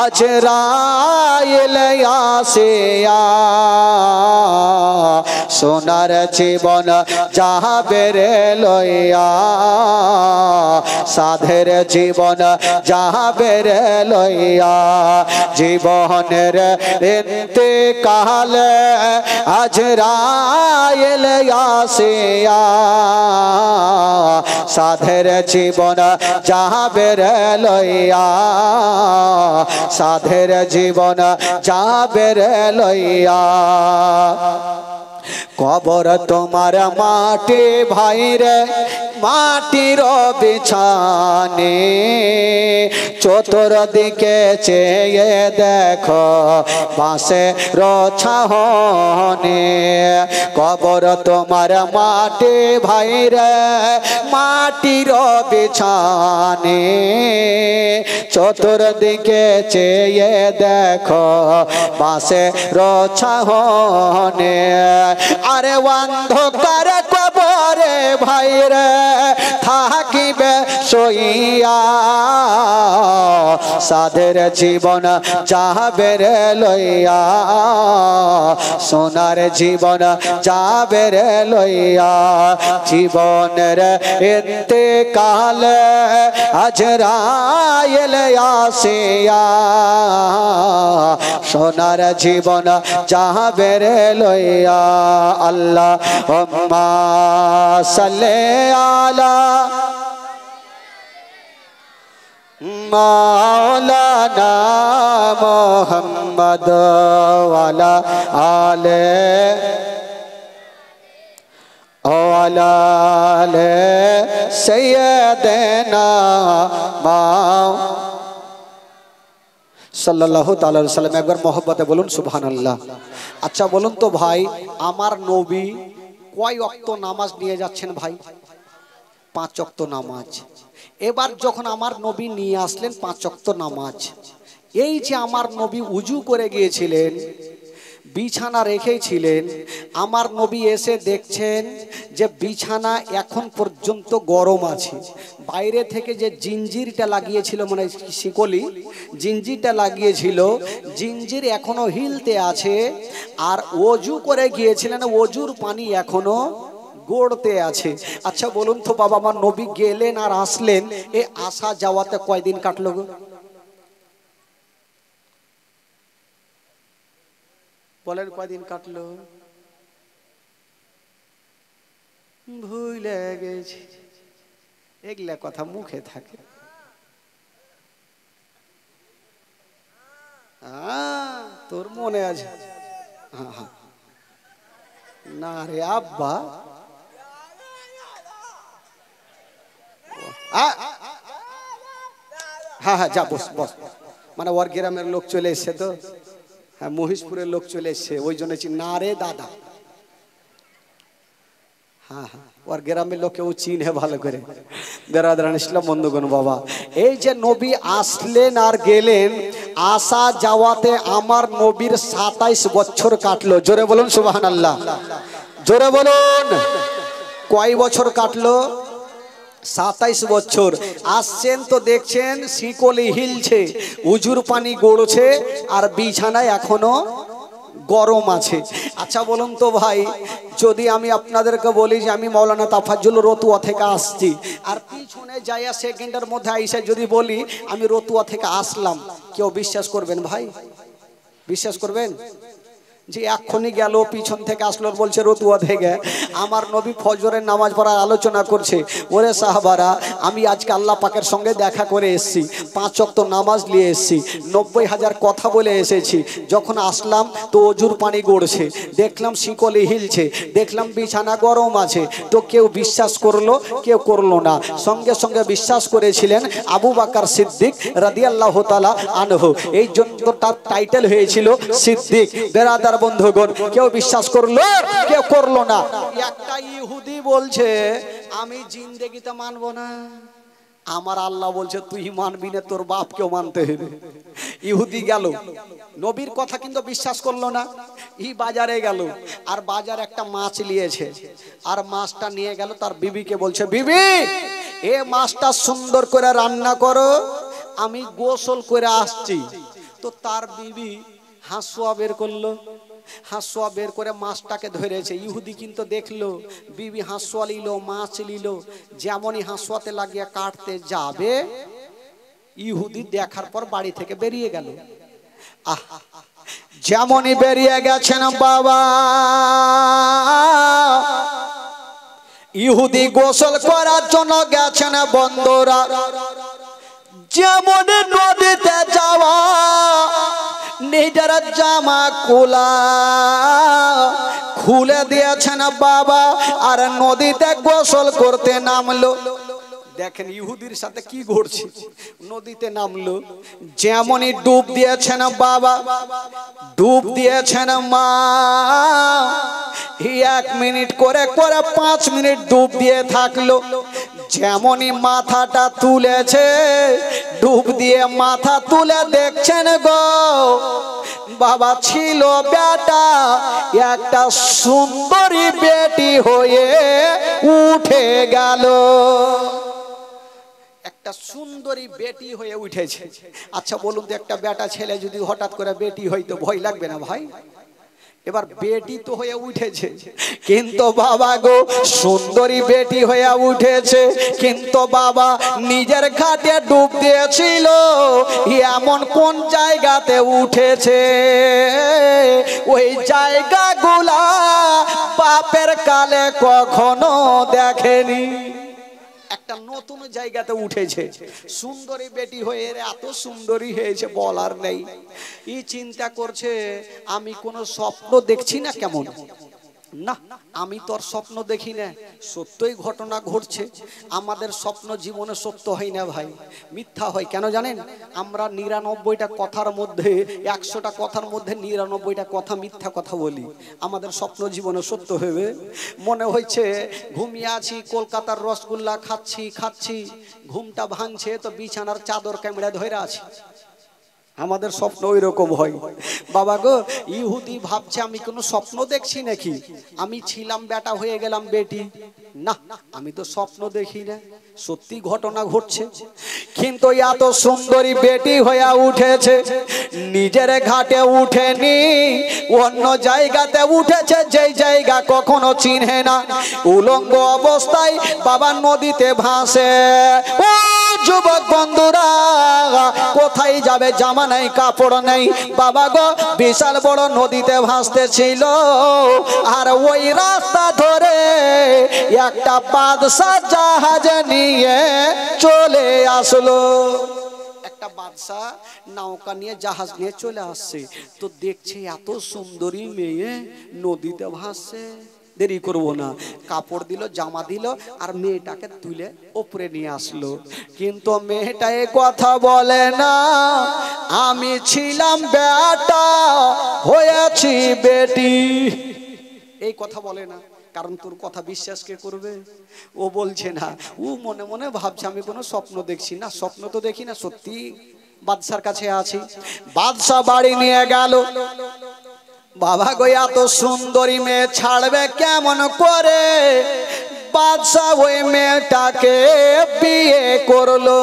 আজরাইল আসিয়া সোনার জীবন যাবে রে লইয়া, সাধের জীবন যাবে রে লইয়া। জীবনের হেনতে কালে আজরাইল আসিয়া সাধের জীবন যাবে রে লইয়া, সাধের জীবন যাবে রে লইয়া। কবর তোমার মাটি ভাই রে, মাটির বিছানে চতুর্দিকে চেয়ে দেখো বাঁশে রছাহনে। কবর তোমার মাটি ভাই রে, মাটির বিছানে চতুর্দিকে চেয়ে দেখো বাঁশে রছাহনে। আরে অন্ধকার কবরে ভাই রে থাকিবে সইয়া, সাধের জীবন যাবে রে লইয়া, সোনার জীবন যাবে রে লইয়া। জীবনের ইন্তেকালে আজরাইল আসিয়া সোনার জীবন যাবে রে লইয়া। আল্লাহুম্মা সাল্লি আলা মাওলানা মুহাম্মদ ওয়ালা আলে ওয়ালা আলে সাইয়্যিদানা সাল্লাল্লাহু তাআলা আলাইহি সাল্লাম। একবার মহব্বতে বলুন সুবহানাল্লাহ। আচ্ছা বলুন তো ভাই, আমার নবী কয় ওয়াক্ত নামাজ নিয়ে যাচ্ছেন ভাই? 5 ওয়াক্ত নামাজ। এবার যখন আমার নবী নিয়ে আসলেন 5 ওয়াক্ত নামাজ, এই যে আমার নবী উজু করে গিয়েছিলেন, বিছানা রেখেছিলেন, আমার নবী এসে দেখছেন যে বিছানা এখন পর্যন্ত গরম আছে। বাইরে থেকে যে জিঞ্জিরটা লাগিয়েছিল, মানে শিকলি জিঞ্জিরটা লাগিয়েছিল, জিঞ্জির এখনো হিলতে আছে। আর ওযু করে গিয়েছিলেন, ওযুর পানি এখনো গড়তে আছে। আচ্ছা বলুন তো বাবা, আমার নবী গেলেন আর আসলেন, এই আসা যাওয়াতে কয়দিন কাটলো গো? বলেন কয়দিন কাটলো? ভুলে গেছি, এগুলা কথা মুখে থাকে। তোর মনে আছে? না রে আব্বা, হ্যাঁ হ্যাঁ যা বস বস। মানে ওর গ্রামের লোক চলে এসছে তো, হ্যাঁ মহিষপুরের লোক চলে এসছে, ওই জন্য না রে দাদা। হ্যাঁ হ্যাঁ ওর গ্রামের লোক কেউ চিনে ভালো করে। বেরাদারান ইসলাম বন্ধুগণ বাবা, এই যে নবী আসলেন আর গেলেন, আসা যাওয়াতে আমার নবীর 27 বছর কাটলো। জোরে বলুন সুবহানাল্লাহ, জোরে বলুন। কয় বছর কাটলো? 27 বছর। আসছেন তো দেখছেন শিকলি হিলছে, উজুর পানি গড়ছে, আর বিছানায় এখনো গরম আছে। আচ্ছা বলুন তো ভাই, যদি আমি আপনাদেরকে বলি যে আমি মাওলানা তাফাজ্জুল রতুয়া থেকে আসছি, আর পিছনে যাইয়া সেকেন্ডের মধ্যে আইসা যদি বলি আমি রতুয়া থেকে আসলাম, কেউ বিশ্বাস করবেন ভাই? বিশ্বাস করবেন যে এক্ষুনি গেল, পিছন থেকে আসলো, বলছে রতুয়া থেকে আমার নবী ফজরের নামাজ পড়ার আলোচনা করছে। ওরে সাহাবারা, আমি আজকে আল্লাহ পাকের সঙ্গে দেখা করে এসেছি, 5 ওয়াক্ত নামাজ নিয়ে এসেছি, 90,000 কথা বলে এসেছি। যখন আসলাম তো অজুর পানি গড়ছে, দেখলাম শিকলি হিলছে, দেখলাম বিছানা গরম আছে। তো কেউ বিশ্বাস করলো, কেউ করলো না। সঙ্গে সঙ্গে বিশ্বাস করেছিলেন আবু বকর সিদ্দিক রাদিয়াল্লাহু তাআলা আনহু। এই জন্য তার টাইটেল হয়েছিল সিদ্দিক। বেরাদার বন্ধুগণ, কেউ বিশ্বাস করলো, কেউ করলো না। একটা ইহুদি বলছে আমি জিন্দেগিতে মানবো না। আমার আল্লাহ বলছে তুই মানবি না, তোর বাপকেও মানতে হবে। ইহুদি গেল, নবীর কথা কিন্তু বিশ্বাস করলো না। বাজারে গেল, আর বাজার একটা মাছ নিয়েছে, আর মাছটা নিয়ে গেল তার বিবিকে, বলছে বিবি এ মাছটা সুন্দর করে রান্না করো, আমি গোসল করে আসছি। তো তার বিবি হাঁসুয়া বের করলো, হাঁসুয়া বের করে মাছটাকে ধরেছে। ইহুদি কিন্তু দেখলো বিবি হাঁসুয়া নিল, মাছ নিল, যেমনই হাঁসুয়াতে লাগিয়ে কাটতে যাবে, ইহুদি দেখার পর বাড়ি থেকে বেরিয়ে গেল। যেমনই বেরিয়ে গেছেন বাবা, ইহুদি গোসল করার জন্য গেছেন বন্ধুরা। যেমন নদীতে যাওয়া, নিজের জামা খুলে দিয়েছেন বাবা, আর নদীতে গোসল করতে নামলো। দেখেন ইহুদির সাথে কি ঘটছে, নদীতে নামলো, যেমনই ডুব দিয়েছেন বাবা, ডুব দিয়েছেন মা, 1 মিনিট করে করে 5 মিনিট ডুব দিয়ে থাকলো। যেমনই মাথাটা তুলেছে, ডুব দিয়ে মাথা তুলে দেখছেন গো বাবা, ছিল বেটা একটা সুন্দরী বেটি হয়ে উঠে গেল। একটা সুন্দরী বেটি হয়ে উঠেছে। আচ্ছা বলুন তো, একটা বেটা ছেলে যদি হঠাৎ করে বেটি হইতো ভয় লাগবে না ভাই? এবার বেটি তো হয়ে উঠেছে, কিন্তু বাবা গো সুন্দরী বেটি হয়ে উঠেছে, কিন্তু বাবা নিজের ঘাটে ডুব দিয়েছিল। এমন কোন জায়গাতে উঠেছে, ওই জায়গাগুলা বাপের কালে কখনো দেখেনি। একটা নতুন জায়গাতে উঠেছে, সুন্দরী বেটি হয়ে, এত সুন্দরী হয়েছে বলার নেই। চিন্তা করছে আমি কোনো স্বপ্ন দেখছি না কেমন, না আমি তো আর স্বপ্ন দেখি না, সত্যই ঘটনা ঘটছে। আমাদের স্বপ্ন জীবনে সত্য হয় না ভাই, মিথ্যা হয়। কেন জানেন? আমরা 99টা কথার মধ্যে, 100টা কথার মধ্যে 99টা কথা মিথ্যা কথা বলি। আমাদের স্বপ্ন জীবনে সত্য হবে? মনে হচ্ছে ঘুমিয়ে আছি, কলকাতার রসগোল্লা খাচ্ছি, ঘুমটা ভাঙছে তো বিছানার চাদর ক্যামেরা ধরে আছে। আমাদের স্বপ্ন ওই রকম হয় বাবা গো। ইহুদি ভাবছে আমি কোনো স্বপ্ন দেখছি নাকি, আমি ছিলাম বেটা হয়ে গেলাম বেটি। না, আমি তো স্বপ্ন দেখি না, সত্যি ঘটনা ঘটছে। কিন্তু এত সুন্দরী বেটি হয়ে উঠেছে, নিজের ঘাটে উঠেনি, অন্য জায়গাতে উঠেছে, যেই জায়গা কখনো চিনে না। উলঙ্গ অবস্থায় বাবা নদীতে ভাসে। ও যুবক বন্ধুরা, কোথায় যাবে? জামা নাই, কাপড় নেই বাবা গো, বিশাল বড় নদীতে ভাসতে ছিল। আর ওই রাস্তা ধরে একটা বাদশা জাহাজ নিয়ে চলে আসলো। একটা বাদশা নৌকা নিয়ে, জাহাজ নিয়ে চলে আসছে। তো দেখছে এত সুন্দরী মেয়ে নদীতে ভাসছে, দেরি করবো না, কাপড় দিল, জামা দিল, আর মেয়েটাকে তুলে উপরে নিয়ে আসলো। কিন্তু মেয়েটা এ কথা বলে না, আমি ছিলাম বেটা হয়েছি বেটি, এই কথা বলে না। কারণ তোর কথা বিশ্বাস কে করবে? ও বলছে না, ও মনে মনে ভাবছে আমি কোনো স্বপ্ন দেখছি না, স্বপ্ন তো দেখি না, সত্যি বাদশার কাছে আছি। বাদশা বাড়ি নিয়ে গেল। বাবা গো এত সুন্দরী মেয়ে ছাড়বে কেমন করে? বাদশা ওই মেয়েটাকে বিয়ে করলো।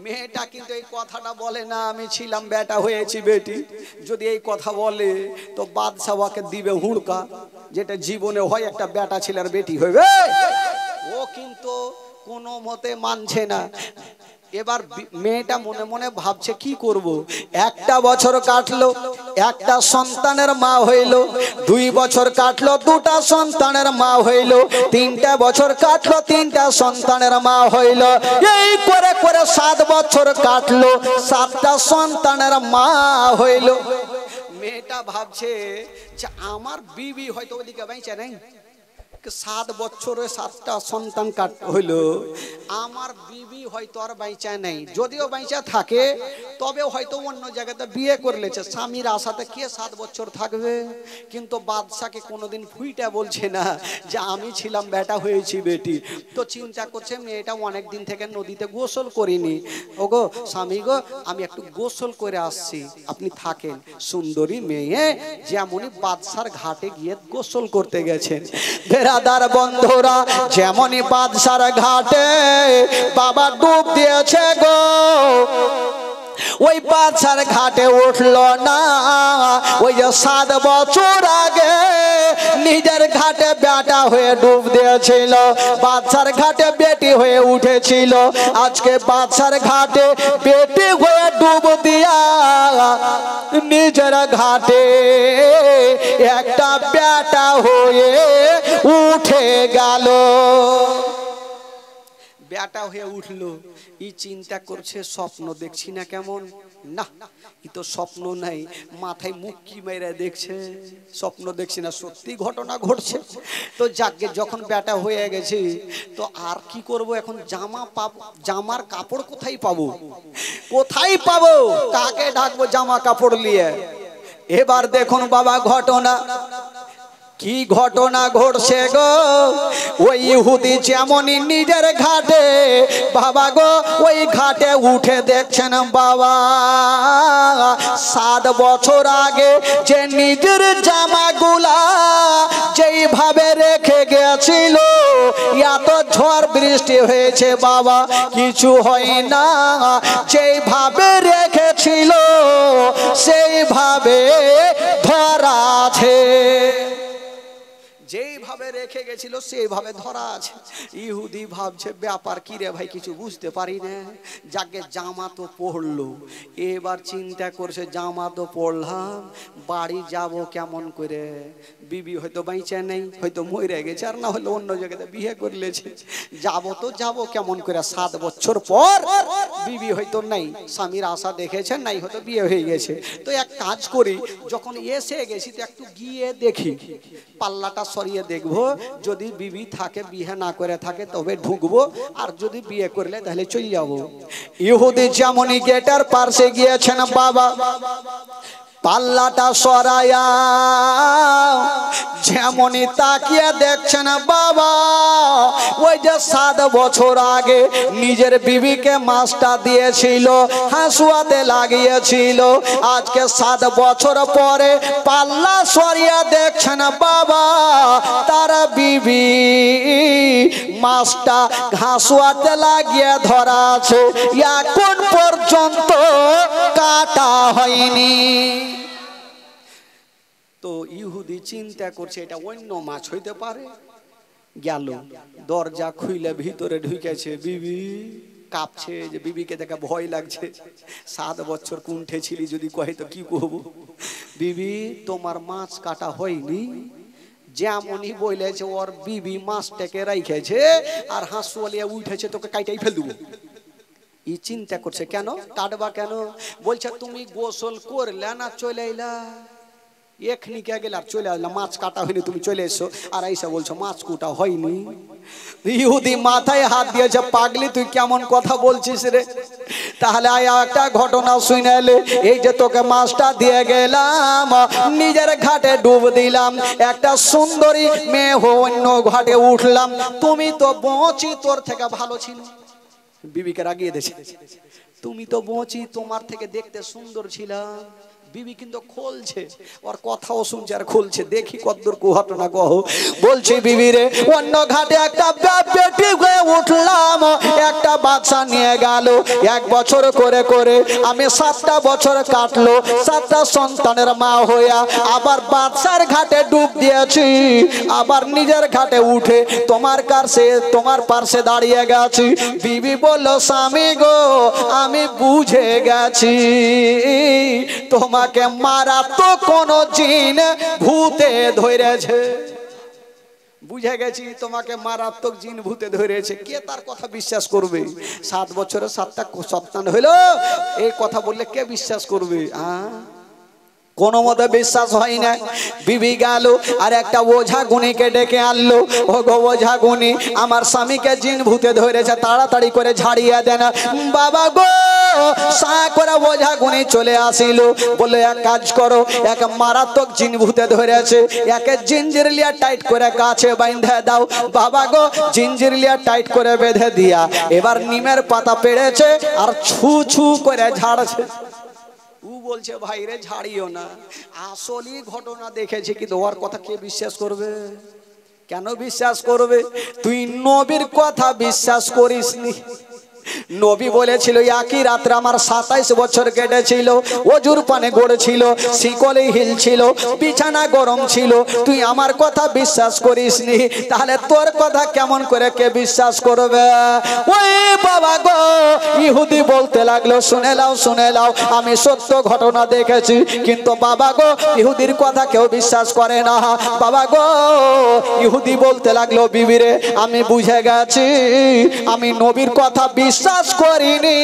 মেয়েটা কিন্তু এই কথাটা বলে না আমি ছিলাম বেটা হয়েছি বেটি। যদি এই কথা বলে তো বাদশা ওকে দিবে হুড়কা, যেটা জীবনে হয় একটা বেটা ছেলের বেটি হইবে। ও কিন্তু কোনো মতে মানছে না। এবার মেয়েটা মনে মনে ভাবছে কি করব। একটা বছর কাটলো, একটা সন্তানের মা হইল। 2 বছর কাটলো, 2টা সন্তানের মা হইল। 3টা বছর কাটলো, 3টা সন্তানের মা হইল। এই করে করে 7 বছর কাটলো, 7টা সন্তানের মা হইল। মেয়েটা ভাবছে যে আমার বিবি হয়তো ওদিকে বেঁচে নেই, 7 বছরে 7টা সন্তান হইল, আমার বিবি হয়তো আর বাইচা নেই। যদিও বাইচা থাকে তবে হয়তো অন্য জায়গাতে বিয়ে করলেছে। স্বামীর আশাতে কে 7 বছর থাকবে? কিন্তু বাদশাকে কোনোদিন ফুইটা বলছে না যে আমি ছিলাম বেটা হয়েছি বেটি। তো চিন্তা করছে মেয়েটা অনেক দিন থেকে নদীতে গোসল করিনি। ওগো স্বামী গো, আমি একটু গোসল করে আসছি, আপনি থাকেন। সুন্দরী মেয়ে যেমনই বাদশার ঘাটে গিয়ে গোসল করতে গেছেন। বেরাদার বন্ধুরা, যেমনই বাদশার ঘাটে বাবা ডুব দিয়েছে গো, ওই বাদশার ঘাটে উঠলো না। ওই যে 7 বছর আগে নিজের ঘাটে বেটা হয়ে ডুব দিয়েছিল, বাদশার ঘাটে বেটি হয়ে উঠেছিল। আজকে বাদশার ঘাটে বেটি হয়ে ডুব দিয়া নিজের ঘাটে একটা বেটা হয়ে উঠে গেল। বেটা হয়ে উঠলো। ই চিন্তা করছে স্বপ্ন দেখছি না কেমন? না, ই তো স্বপ্ন নাই, মাথায় মুক্কি মেরে দেখছে। স্বপ্ন দেখছি না, সত্যি ঘটনা ঘটছে। তো যাকে যখন বেটা হয়ে গেছে তো আর কি করব, এখন জামা পাবো, জামার কাপড় কোথায় পাবো? কোথায় পাবো? কাকে ডাকবো জামা কাপড় নিয়ে? এবার দেখুন বাবা ঘটনা, কি ঘটনা ঘটছে গো। ওই ইহুদি যেমনই নিজের ঘাটে বাবা গো, ওই ঘাটে উঠে দেখছেন বাবা 7 বছর আগে যে নিজের জামাগুলা যেইভাবে রেখে গেছিল, এত ঝড় বৃষ্টি হয়েছে বাবা কিছু হয় না, যেইভাবে রেখেছিল সেইভাবে ধরা আছে। যেইভাবে রেখে গেছিল সেইভাবে ধরা আছে। ইহুদি ভাবছে ব্যাপার কি রে ভাই, কিছু বুঝতে পারি না। যাকে জামা তো পড়লো, এবার চিন্তা করছে জামা তো পড়লাম, বাড়ি যাব কেমন করে? বিবি হয়তো বাইচা নেই, হয়তো মরে গেছে, আর না হলে অন্য জায়গাতে বিয়ে করলেছে। যাব তো যাব কেমন করে? 7 বছর পর বিবি হয়তো নাই, স্বামীর আশা দেখেছেন নাই, হয়তো বিয়ে হয়ে গেছে। তো এক কাজ করি, যখন এসে গেছি তো একটু গিয়ে দেখি, পাল্লাটা সরিয়ে দেখবো, যদি বিবি থাকে, বিয়ে না করে থাকে তবে ঢুকবো, আর যদি বিয়ে করলে তাহলে চলে যাবো। ইহুদি যেমনই গেটের পাশে গিয়েছেন বাবা, পাল্লাটা সরায়া যেমনই তাকিয়ে দেখছেন বাবা, ওই যে 7 বছর আগে নিজের বিবিকে মাছটা দিয়েছিল, হাসুয়াতে লাগিয়েছিল, আজকে 7 বছর পরে পাল্লা সরিয়া দেখছেন বাবা তার বিবি মাছটা হাসুয়াতে লাগিয়ে ধরা আছে, এখন পর্যন্ত কাটা হয়নি। তো ইহুদি চিন্তা করছে এটা অন্য মাছ হইতে পারে। গেল, দরজা খুইলে ভিতরে ঢুকেছে, বিবি কাঁপছে, যে বিবিকে দেখে ভয় লাগছে। 7 বছর কুণ্ঠে ছিলি, যদি কহে তো কি করব? বিবি তোমার মাছ কাটা হয়নি। যেমনই বলেছে ওর বিবি মাছটাকে রাইখেছে আর হাঁসুয়ালিয়া উঠেছে, তোকে কাইটাই ফেল দেবো। ই চিন্তা করছে কেন কাটবা কেন? বলছে তুমি গোসল করলে না চলে এলা, এখনি কে গেল আর চলে আসলাম, মাছ কাটা হয়নি, তুমি চলে এসো আর এইসব বলছো মাছ কুটা হয়নি। ইহুদি মাথায় হাত দিয়েছে, পাগলি তুই কেমন কথা বলছিস রে? তাহলে একটা ঘটনা শুনে এলে, এই যে তোকে মাছটা দিয়ে গেলাম, নিজের ঘাটে ডুব দিলাম, একটা সুন্দরী মেয়ে অন্য ঘাটে উঠলাম, তুমি তো বঁচি, তোর থেকে ভালো ছিল। বিবিকে রাগিয়ে দিয়েছে, তুমি তো বঁচি, তোমার থেকে দেখতে সুন্দর ছিলাম, বিবি কিন্তু খুলছে, ওর কথাও শুনছে আর খুলছে, দেখি কতদূর ঘটনা কহ। বলছে বিবি রে, অন্য ঘাটে একটা বেটি হয়ে উঠলাম, একটা বাচ্চা নিয়ে গেল। 1 বছর করে করে আমি 7টা বছর কাটলো, 7টা সন্তানের মা হইয়া আবার বাচ্চার ঘাটে ডুব দিয়েছি, আবার নিজের ঘাটে উঠে তোমার পাশে দাঁড়িয়ে গেছি। বিবি বলল, স্বামী গো আমি বুঝে গেছি তোমাকে মারা তো কোন জিন ভূতে ধরেছে। বুঝে গেছি তোমাকে মারাত্মক জিন ভূতে ধরেছে। কে তার কথা বিশ্বাস করবে? 7 বছরে 7টা সন্তান হইল, এই কথা বললে কে বিশ্বাস করবে? কোনো মতে বিশ্বাস হয় না। বিবি গেল আর একটা ওঝা গুণীকে ডেকে আনলো। ও গো ওঝা গুণী, আমার স্বামীকে জিন ভূতে ধরেছে, তাড়াতাড়ি করে ঝাড়িয়ে দেন। বাবা গো সা করে ওঝা গুণী চলে আসিল, বলে এক কাজ করো, এক মারাত্মক জিন ভূতে ধরেছে, একে জিঞ্জির লিয়া টাইট করে গাছে বাঁধে দাও। বাবা গো জিঞ্জির লিয়া টাইট করে বেঁধে দিয়া এবার নিমের পাতা পেড়েছে আর ছু ছু করে ঝাড়ছে। ও বলছে ভাই রে ঝাড়িও না, আসলই ঘটনা দেখেছে, কিন্তু ওর কথা কে বিশ্বাস করবে? কেন বিশ্বাস করবে? তুই নবীর কথা বিশ্বাস করিসনি। নবী বলেছিল একই রাত্রে আমার 27 বছর কেটেছিল, অজুর পানে গড়েছিল, শিকলে হিল ছিল, বিছানা গরম ছিল, তুই আমার কথা বিশ্বাস করিসনি, তাহলে তোর কথা কেমন করে কে বিশ্বাস করবে? ওই বাবা গো ইহুদি বলতে লাগলো, শুনে লাও শুনে লাও, আমি সত্য ঘটনা দেখেছি, কিন্তু বাবা গো ইহুদির কথা কেউ বিশ্বাস করে না। বাবা গো ইহুদি বলতে লাগলো, বিবিরে আমি বুঝে গেছি আমি নবীর কথা বিশ্বাস করিনি,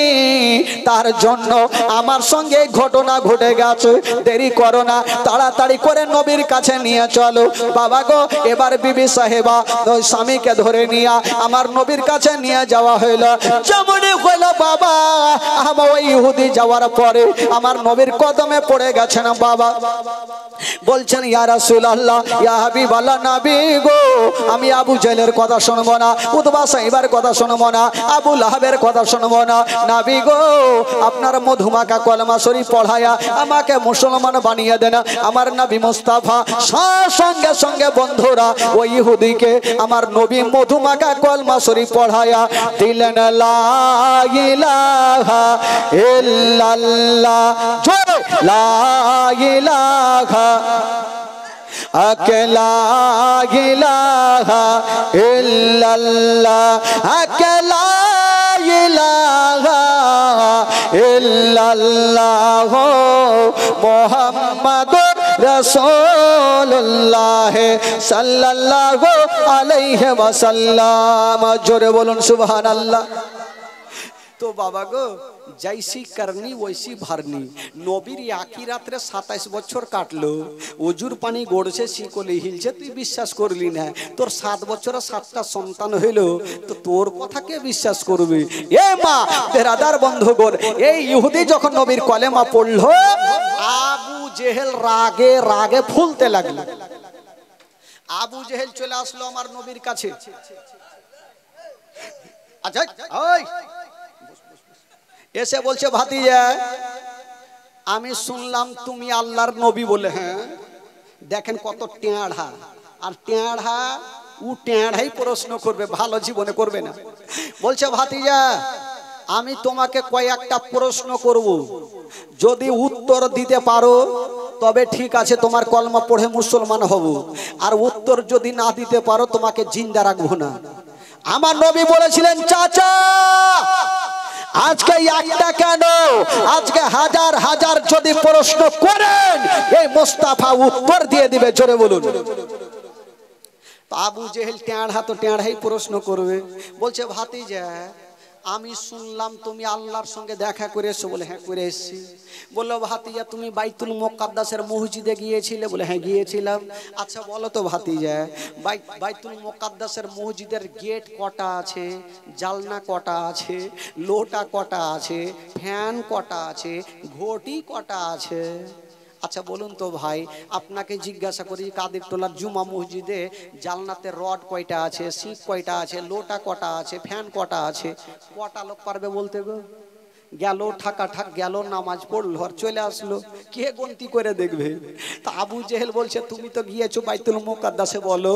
তার জন্য আমার সঙ্গে ঘটনা ঘটে গেছে, দেরি করো না, তাড়াতাড়ি করে নবীর কাছে নিয়ে চলো। বাবা গো এবার বিবি সাহেবা ওই স্বামীকে ধরে নিয়ে আমার নবীর কাছে নিয়ে যাওয়া হইল। যেমনই হইল বাবা, আমার ওই ইহুদি যাওয়ার পরে আমার নবীর কদমে পড়ে গেছেন। বাবা বলছেন, ইয়া রাসূলুল্লাহ, ইয়া হাবিবাল্লাহ, নবী গো আমি আবু জেহেলের কথা শুনবো না, উতবা সাইবার কথা শুনবো না, আবু লাহাবের কথা শুনবো না, নবী গো আপনার মধুমাখা কলমা শরীফ পড়ায়া আমাকে মুসলমান বানিয়ে দেন। আমার নবী মুস্তাফা সঙ্গে সঙ্গে বন্ধুরা ওই ইহুদিকে আমার নবী মধুমাখা কলমা শরীফ পড়ায়া দিলেন। লা ইলাহা ইল্লাল্লাহ, জোরে লা ইলাহা আকলা ইলাহা ইল্লাল্লাহ, আকলা ইলাহা ইল্লাল্লাহ মুহাম্মাদুর রাসূলুল্লাহ সাল্লাল্লাহু আলাইহি ওয়াসাল্লাম। জোরে বলুন সুবহানাল্লাহ। তো বাবা গো जैसी करनी वैसी भरनी। नबीर একই রাত্রে 27 বছর কাটলো, অজুর পানি গড়ছে, শিকলে হিলছে, তুই বিশ্বাস করলি না। তোর 7 বছরে 7টা সন্তান হইলো, তো তোর কথা কে বিশ্বাস করবে? এ মা বেরাদার বন্ধুগণ, এই ইহুদি যখন নবীর কলেমা পড়লো, আবু জেহেল রাগে রাগে ফুলতে লাগলো। আবু জেহেল চলে আসলো আমার নবীর কাছে। আচ্ছা ওই এসে বলছে, ভাতিজা আমি শুনলাম তুমি আল্লাহর নবী বলে। হ্যাঁ, দেখেন কত টেঁড়া, আর টেঁড়া ও টেঁড়াই প্রশ্ন করবে, ভালো জীবনে করবে না। বলছে, ভাতিজা আমি তোমাকে কয়েকটা প্রশ্ন করব, যদি উত্তর দিতে পারো তবে ঠিক আছে, তোমার কলমা পড়ে মুসলমান হব, আর উত্তর যদি না দিতে পারো তোমাকে জিন্দা রাখবো না। আমার নবী বলেছিলেন, চাচা আজকে একটা কেন, আজকে হাজার হাজার যদি প্রশ্ন করেন এই মুস্তাফা উত্তর দিয়ে দিবে। জোরে বলুন। আবু জেহেল টেঁড়া তো টেঁড়াই প্রশ্ন করবে। বলছে, ভাতিজা আমি শুনলাম তুমি আল্লাহর সঙ্গে দেখা করে এসো। বলে হ্যাঁ করে এসেছি। বললো, ভাতিজা তুমি বাইতুল মুকাদ্দাসের মসজিদে গিয়েছিলে? বলে হ্যাঁ গিয়েছিলাম। আচ্ছা বলো তো ভাতিজা, বাইতুল মুকাদ্দাসের মসজিদের গেট কটা আছে, জালনা কটা আছে, লোটা কটা আছে, ফ্যান কটা আছে, ঘটি কটা আছে? আচ্ছা বলুন তো ভাই, আপনাকে জিজ্ঞাসা করি, কাদের টোলার জুমা মসজিদে জালনাতে রড কয়টা আছে, সিট কয়টা আছে, লোটা কটা আছে, ফ্যান কটা আছে? কটা লোক পারবে বলতে গো? গেল ঠাকা ঠাক গেল, নামাজ পড়লো আর চলে আসলো, কে গন্তি করে দেখবে? তা আবু জেহেল বলছে তুমি তো গিয়েছো বাইতুল মুকাদ্দাসে, বলো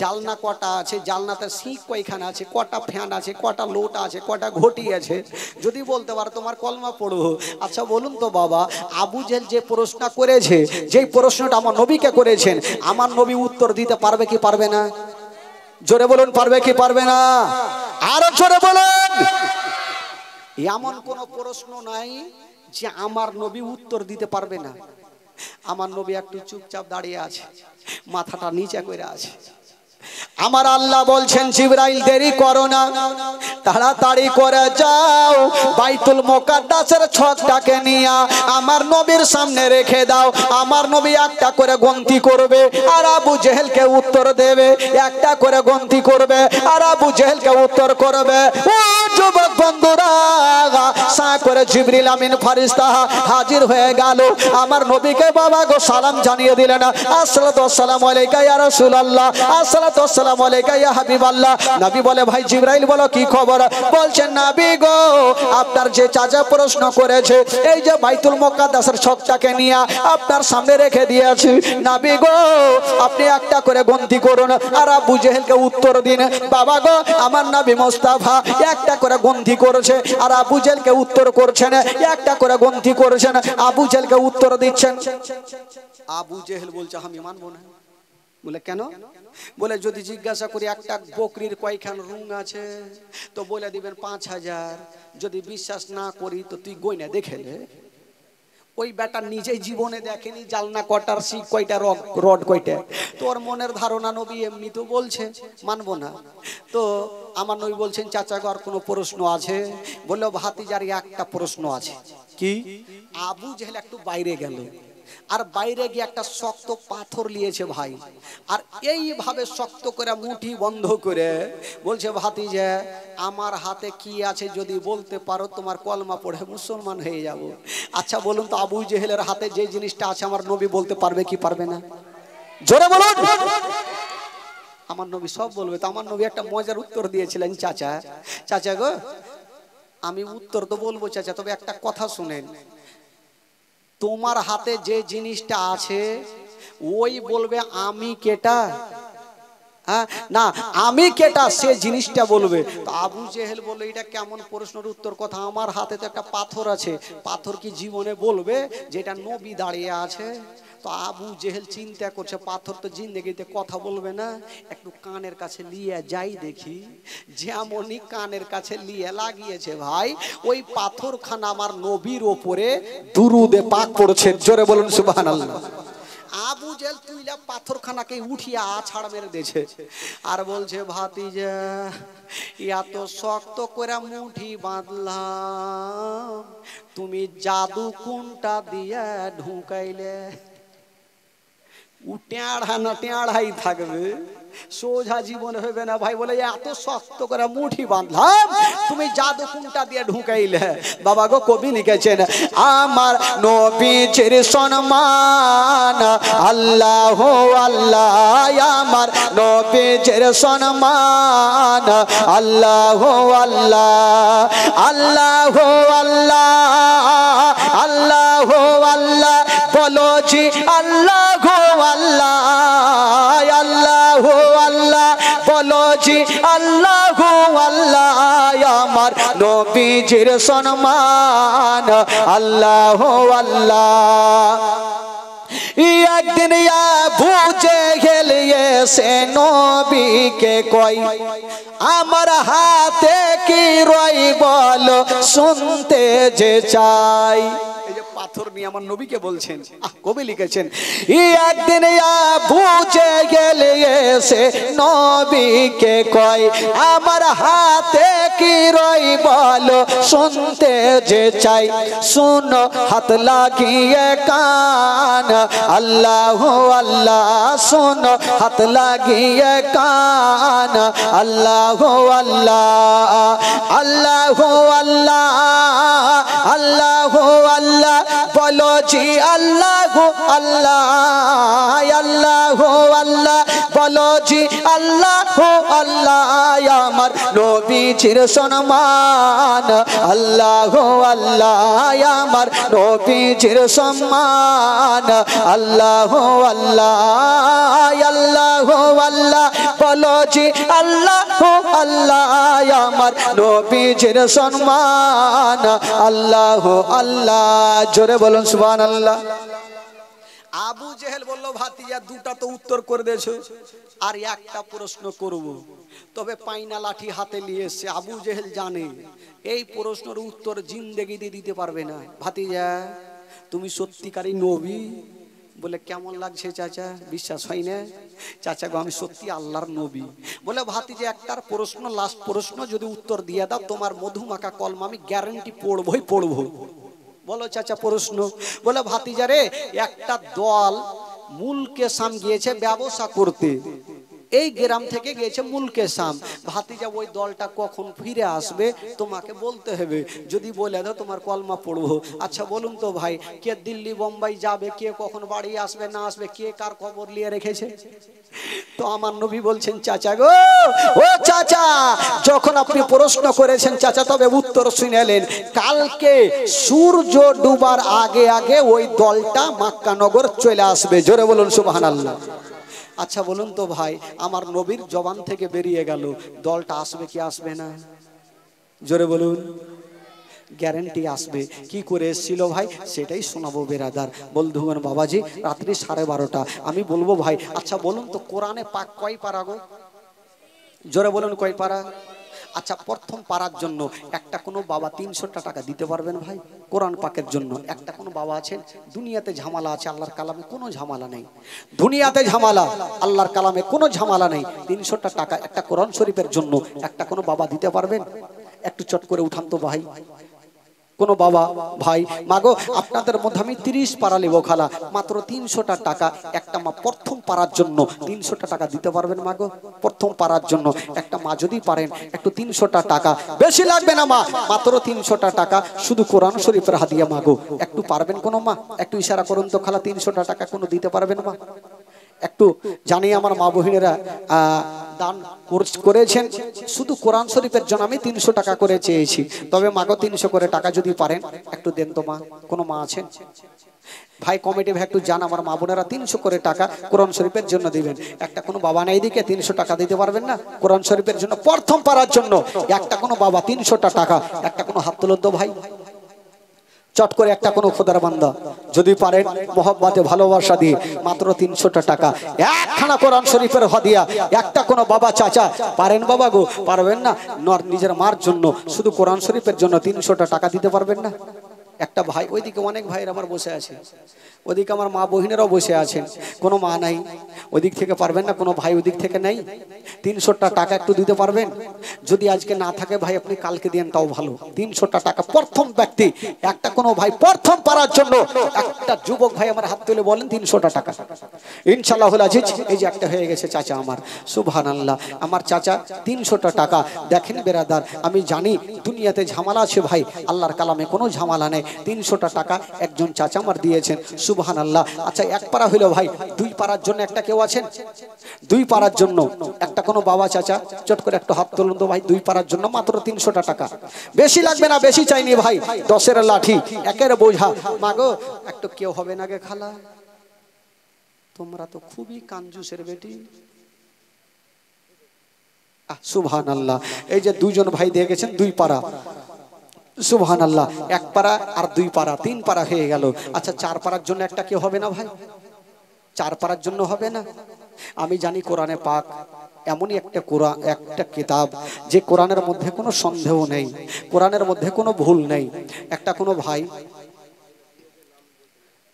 জালনা কটা আছে, জালনাতে সিঁক কয়খানা আছে, কটা ফ্যান আছে, কটা লোটা আছে, কটা ঘটি আছে, যদি বলতে পারো তোমার কলমা পড়বো। আচ্ছা বলুন তো বাবা, আবু জেহেল যে প্রশ্ন করেছে, যেই প্রশ্নটা আমার নবীকে করেছেন, আমার নবী উত্তর দিতে পারবে কি পারবে না? জোরে বলুন, পারবে কি পারবে না? আরো জোরে বলুন। এমন কোন প্রশ্ন নাই যে আমার নবী উত্তর দিতে পারবে না। আমার নবী একটু চুপচাপ দাঁড়িয়ে আছে, মাথাটা নিচে করে আছে। আমার আল্লাহ বলছেন জিবরাইল দেরি করো না, তাড়াতাড়ি করে যাও, বাইতুল মুকাদ্দাসের ছকটাকে নিয়ে আমার নবীর সামনে রেখে দাও। আমার নবী একটা করে গন্তি করবে আর আবু জেহেলকে উত্তর দেবে, একটা করে গন্তি করবে আর আবু জেহেলকে উত্তর করবে। ও যুবক বন্ধুরা, সা করে জিবরিল আমিন ফেরেশতা হাজির হয়ে গেল। আমার নবীকে বাবা গো সালাম জানিয়ে দিলেন, আসসালাতু ওয়াসসালামু আলাইকা ইয়া রাসূলুল্লাহ, আসসালাতু ওয়াসসালামু আলাইকা ইয়া হাবিবাল্লাহ। নবী বলে ভাই জিবরাইল বলো কি খবর? বলছেন নবী গো আপনার যে চাচা প্রশ্ন করেছে, এই যে বাইতুল মুকাদ্দাসের ছকটাকে নিয়ে আপনার সামনে রেখে দিয়েছি, নবী গো আপনি একটা করে গন্তি করুন আর আবু জেহেলকে উত্তর দিন। বাবা গো আমার নবী মুস্তাফা একটা করে গন্তি করেছে আর আবু জেহেলকে উত্তর করছেন, একটা করে গন্তি করেছেন, আবু জেহেলকে উত্তর দিচ্ছেন। আবু জেহেল বলছে আমি মানবো না। বলে কেন? বলে যদি জিজ্ঞাসা করি একটা বকরির কয়খান রুং আছে, তো বলে দিবেন 5000। যদি বিশ্বাস না করি তো তুই গয়না দেখে নে। ওই বেটা নিজেই জীবনে দেখেনি জালনা কটার সিক কয়টা, রড কয়টা। তোর মনের ধারণা নবী এমনি তো বলছে, মানবো না। তো আমার নবী বলছেন চাচা গো আর কোনো প্রশ্ন আছে? বললো ভাতিজার একটা প্রশ্ন আছে। কি? আবু জেহেল একটু বাইরে গেল আর বাইরে গিয়ে একটা শক্ত পাথর নিয়েছে ভাই, আর এইভাবে শক্ত করে মুঠি বন্ধ করে বলছে ভাতিজা আমার হাতে কি আছে যদি বলতে পারো তোমার কলমা পড়ে মুসলমান হয়ে যাব। আচ্ছা বলুন তো আবু জেহেলের হাতে যে জিনিসটা আছে আমার নবী বলতে পারবে কি পারবে না? জোরে বলুন। আমার নবী সব বলবে। তো আমার নবী একটা মজার উত্তর দিয়েছিলেন, চাচা চাচা গো আমি উত্তর তো বলবো চাচা, তবে একটা কথা শুনেন, তোমার হাতে যে জিনিসটা আছে ওই বলবে আমি কেটা, হ্যাঁ না আমি কেটা সে জিনিসটা বলবে। তো আবু জেহেল বলল এটা কেমন প্রশ্নের উত্তর? কথা আমার হাতে তো একটা পাথর আছে, পাথর কি জীবনে বলবে যেটা নবী দাঁড়িয়ে আছে? তো আবু জেহেল চিন্তা করছে পাথর তো জিন্দেগিতে কথা বলবে না, একটু কানের কাছে লিয়ে যাই দেখি। যেমনই কানের কাছে লিয়ে লাগিয়েছে ভাই, ওই পাথরখানা আমার নবীর ওপরে দুরুদে পাক পড়ছে। জোরে বলুন সুবহানাল্লাহ। আবু জেহেল তুইলা পাথরখানাকে উঠিয়ে আছাড় মেরে দিয়েছে আর বলছে ভাতিজা এত শক্ত করে মুঠি বাঁধলাম, তুমি জাদু কোনটা দিয়ে ঢুকাইলে? টেঁড়া না টেঁড়াই থাকবে, সোজা জীবন হবে না ভাই। বলে এত শক্ত করে মুঠি বাঁধলাম, তুমি জাদু কোনটা দিয়ে ঢুকাইলে? বাবা গো কবি লিখেছেন আমার নবীর সম্মান আল্লাহ আল্লাহ, আমার নবীর সম্মান আল্লাহ আল্লাহ, আল্লাহ আল্লাহ, আল্লাহ আল্লাহ বলো জি আল্লাহ আল্লাহ, আল্লাহ আল্লাহ বলো জি আল্লাহ আল্লাহ, আমার নবীজির সম্মান আল্লাহ আল্লাহ। একদিন বুঝে গেলিয়ে সে নবীকে কই আমার হাতে কি রই বলো শুনতে যে চাই। পাথর নিয়ে আমার নবীকে বলছেন, কবি লিখেছেন একদিন বুঝে গেলে এসে নবীকে কয় আমার হাতে কি রই বলো শুনতে যে চাই। শুনো হাত লাগিয়ে কান আল্লাহ আল্লাহ, শুনো হাত লাগিয়ে কান আল্লাহ আল্লাহ, আল্লাহ আল্লাহ, আল্লাহ আল্লাহ বলো জি আল্লাহ আল্লাহ, আল্লাহ আল্লাহ বলো জি আল্লাহ আল্লাহ আমার নবীজির সম্মান, আল্লাহ আল্লাহ আমার নবীজির সম্মান, আল্লাহ আল্লাহ আল্লাহ আল্লাহ বলো জি আল্লাহ আল্লাহ আমার নবীজির সম্মান, আল্লাহ আল্লাহ। জোরে বলুন সুবহানাল্লাহ। আবু জেহেল বলল ভাতিজা দুটা তো উত্তর করে দিয়েছো, আর একটা প্রশ্ন করব, তবে পাইনা লাঠি হাতে নিয়ে এসছে। আবু জেহেল জানে এই প্রশ্নের উত্তর জিন্দেগিতে দিতে পারবে না। ভাতিজা তুমি সত্যিকারই নবী? বলে কেমন লাগছে চাচা, বিশ্বাস হয় না? চাচা গো আমি সত্যি আল্লাহর নবী। বলে ভাতিজা একটার প্রশ্ন, লাস্ট প্রশ্ন যদি উত্তর দিয়ে দাও তোমার মধুমাখা কলমা আমি গ্যারান্টি পড়বই পড়বো। বলো চাচা প্রশ্ন। বলে ভাতিজা রে, একটা দল মুলকে শাম গিয়েছে ব্যবসা করতে, এই গ্রাম থেকে গিয়েছে মুলকে শাম। ভাতিজা ওই দলটা কখন ফিরে আসবে তোমাকে বলতে হবে, যদি বলে দাও তোমার কলমা পড়বো। আচ্ছা বলুন তো ভাই, কে দিল্লি বোম্বাই যাবে, কে কখন বাড়ি আসবে না আসবে, কে কার খবর নিয়ে রেখেছে? তো আমার নবী বলছেন চাচা গো, ও চাচা যখন আপনি প্রশ্ন করেছেন চাচা তবে উত্তর শুনেলেন। কালকে সূর্য ডুবার আগে আগে ওই দলটা মক্কা নগর চলে আসবে। জোরে বলুন সুবহানাল্লাহ। আচ্ছা বলুন তো ভাই, আমার নবীর জবান থেকে বেরিয়ে গেল, দলটা আসবে কি আসবে না? জোরে বলুন। গ্যারান্টি আসবে। কি করে এসেছিল ভাই সেটাই শোনাবো বেরাদার বন্ধুগণ। বাবাজি রাত্রি 12:30 আমি বলবো ভাই। আচ্ছা বলুন তো কোরআনে পাক কয় পারা গো? জোরে বলুন কয় পারা? আচ্ছা প্রথম পারার জন্য একটা কোনো বাবা 300 টাকা দিতে পারবেন ভাই? কোরআন পাকের জন্য একটা কোনো বাবা আছেন? দুনিয়াতে ঝামেলা আছে, আল্লাহর কালামে কোনো ঝামেলা নেই। দুনিয়াতে ঝামেলা, আল্লাহর কালামে কোনো ঝামেলা নেই। 300 টাকা একটা কোরআন শরীফের জন্য একটা কোনো বাবা দিতে পারবেন? একটু চট করে উঠান তো ভাই। কোন বাবা ভাই মাগো আপনাদের মধ্যে আমি 30 পারা নেবো খালা, মাত্র 300 টাকা একটা মা প্রথম পারার জন্য 300 টাকা দিতে পারবেন মাগো? প্রথম পারার জন্য একটা মা যদি পারেন একটু 300 টাকা, বেশি লাগবে না মা, মাত্র 300 টাকা শুধু কোরআন শরীফের হাদিয়া মাগো। একটু পারবেন কোনো মা? একটু ইশারা করুন তো খালা, 300 টাকা কোনো দিতে পারবেন মা? একটু জানি আমার মা বহিনেরা দান করেছেন, শুধু কোরআন শরীফের জন্য আমি 300 টাকা করে চেয়েছি, তবে মাগো 300 করে টাকা যদি পারেন একটু দেন তো মা। কোনো মা আছেন ভাই? কমিটি ভাই একটু জান, আমার মা বোনেরা 300 করে টাকা কোরআন শরীফের জন্য দিবেন। একটা কোনো বাবা নেই দিকে 300 টাকা দিতে পারবেন না কোরআন শরীফের জন্য প্রথম পারার জন্য? একটা কোনো বাবা 300 টাকা, একটা কোনো হাত তুলুন তো ভাই। চট করে একটা কোনো খোদার বান্দা যদি পারেন মোহব্বতে ভালোবাসা দিয়ে মাত্র 300 টাকা একখানা কোরআন শরীফের হাদিয়া একটা কোনো বাবা চাচা পারেন? বাবা গো পারবেন না? নিজের মার জন্য শুধু কোরআন শরীফের জন্য 300 টাকা দিতে পারবেন না? একটা ভাই, ওইদিকে অনেক ভাইয়ের আমার বসে আছে, ওদিকে আমার মা বহিনেরাও বসে আছেন, কোনো মা নাই ওদিক থেকে পারবেন না? কোনো ভাই ওদিক থেকে নেই? 300 টাকা একটু দিতে পারবেন? যদি আজকে না থাকে ভাই আপনি কালকে দেন তাও ভালো। 300 টাকা প্রথম ব্যক্তি, একটা কোনো ভাই প্রথম পারার জন্য একটা যুবক ভাই আমার হাত তুলে বলেন 300 টাকা ইনশাআল্লাহ আজিজ। এই যে একটা হয়ে গেছে চাচা আমার, সুবহানাল্লাহ। আমার চাচা 300 টাকা। দেখেন বেরাদার আমি জানি দুনিয়াতে ঝামেলা আছে ভাই, আল্লাহর কালামে কোনো ঝামেলা নেই। 300 টাকা একজন চাচা আমার দিয়েছেন, সুবহানাল্লাহ। আচ্ছা এক পারা হইলো ভাই, 2 পারার জন্য একটা কেউ আছেন? 2 পারার জন্য একটা কোনো বাবা চাচা চট করে একটা হাত তুলুন তো ভাই। 2 পারার জন্য মাত্র 300 টাকা, বেশি লাগবে না, বেশি চাইনি ভাই। 10-এর লাঠি 1-এর বোঝা মাগো একটু কেউ হবে না গে খালা? তোমরা তো খুবই কাঞ্জুসের বেটি। সুবহানাল্লাহ। এই যে দুজন ভাই দিয়ে গেছেন 2 পারা, সুবহানাল্লাহ। 1 পারা আর 2 পারা, 3 পারা হয়ে গেল। আচ্ছা 4 পারার জন্য একটা কেউ হবে না ভাই? 4 পারার জন্য হবে না? আমি জানি কোরআনে পাক এমনই একটা কোরআন, একটা কিতাব যে কোরআনের মধ্যে কোনো সন্দেহ নেই, কোরআনের মধ্যে কোনো ভুল নেই। একটা কোনো ভাই